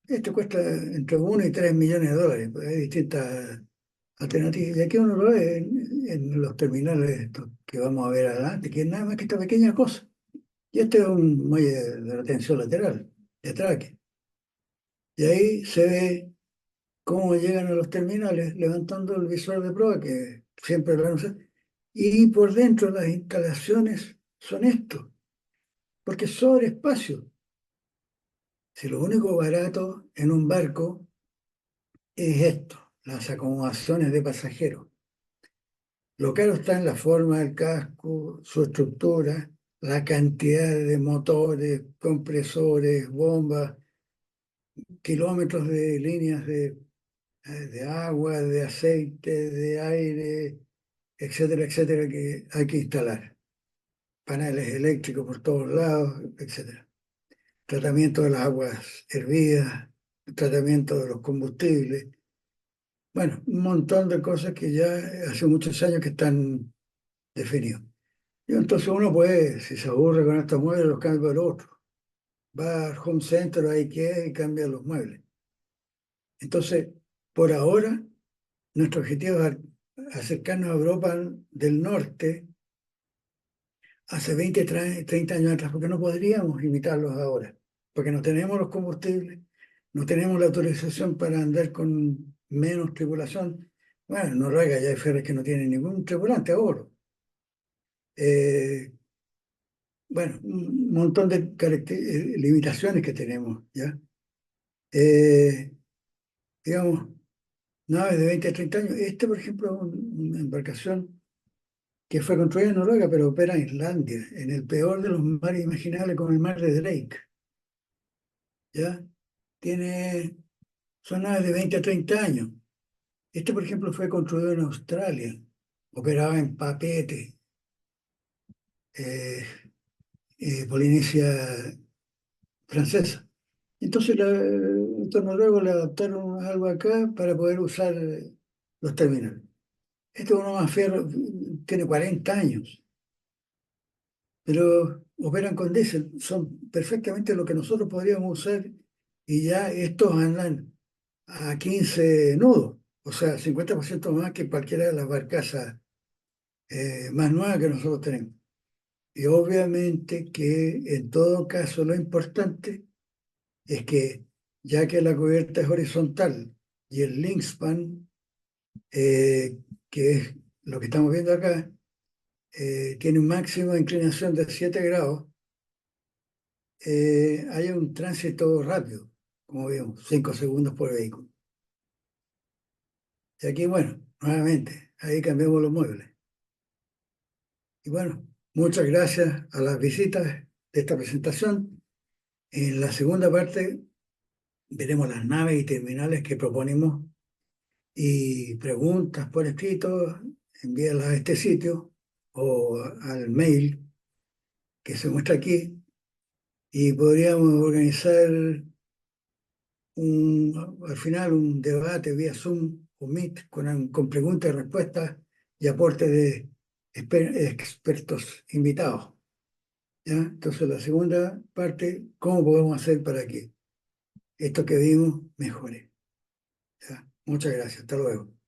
esto cuesta entre 1 y 3 millones de dólares, pues hay distintas alternativas. Y aquí uno lo ve en los terminales estos que vamos a ver adelante, que es nada más que esta pequeña cosa. Y este es un muelle de retención lateral, de atraque. Y ahí se ve cómo llegan a los terminales levantando el visor de proa, que siempre lo van a usar. Y por dentro las instalaciones son esto, porque sobre espacio. Si lo único barato en un barco es esto, las acomodaciones de pasajeros. Lo caro está en la forma del casco, su estructura, la cantidad de motores, compresores, bombas, kilómetros de líneas de agua, de aceite, de aire, etcétera, etcétera, que hay que instalar. Paneles eléctricos por todos lados, etcétera. Tratamiento de las aguas hervidas, tratamiento de los combustibles. Bueno, un montón de cosas que ya hace muchos años que están definidos. Y entonces uno puede, si se aburre con estos muebles, los cambia por otros. Va al Home Center o a IKEA y cambia los muebles. Entonces, por ahora, nuestro objetivo es acercarnos a Europa del Norte hace 20, 30 años atrás, porque no podríamos imitarlos ahora, porque no tenemos los combustibles, no tenemos la autorización para andar con menos tripulación. Bueno, en Noruega ya hay ferries que no tienen ningún tripulante a bordo. Eh, bueno, un montón de limitaciones que tenemos, ¿ya? Eh, digamos, naves de 20 a 30 años. Este, por ejemplo, es una embarcación que fue construida en Noruega, pero opera en Islandia, en el peor de los mares imaginables, como el mar de Drake, ¿ya? Tiene, son naves de 20 a 30 años. Este, por ejemplo, fue construido en Australia, operaba en Papeete, eh, Polinesia francesa. Entonces estos noruegos le adaptaron algo acá para poder usar los terminales. Este uno más fierro tiene 40 años, pero operan con diésel, son perfectamente lo que nosotros podríamos usar y ya estos andan a 15 nudos, o sea, 50% más que cualquiera de las barcazas más nuevas que nosotros tenemos. Y obviamente que en todo caso lo importante es que ya que la cubierta es horizontal y el wingspan, eh, que es lo que estamos viendo acá, tiene un máximo de inclinación de 7 grados, hay un tránsito rápido, como vemos, 5 segundos por vehículo. Y aquí, bueno, nuevamente, ahí cambiamos los muebles. Y bueno, muchas gracias a las visitas de esta presentación. En la segunda parte veremos las naves y terminales que proponemos y preguntas por escrito, envíalas a este sitio o al mail que se muestra aquí y podríamos organizar al final un debate vía Zoom o Meet con preguntas y respuestas y aportes de expertos invitados. ¿Ya? Entonces la segunda parte, ¿cómo podemos hacer para que esto que vimos mejore? ¿Ya? Muchas gracias, hasta luego.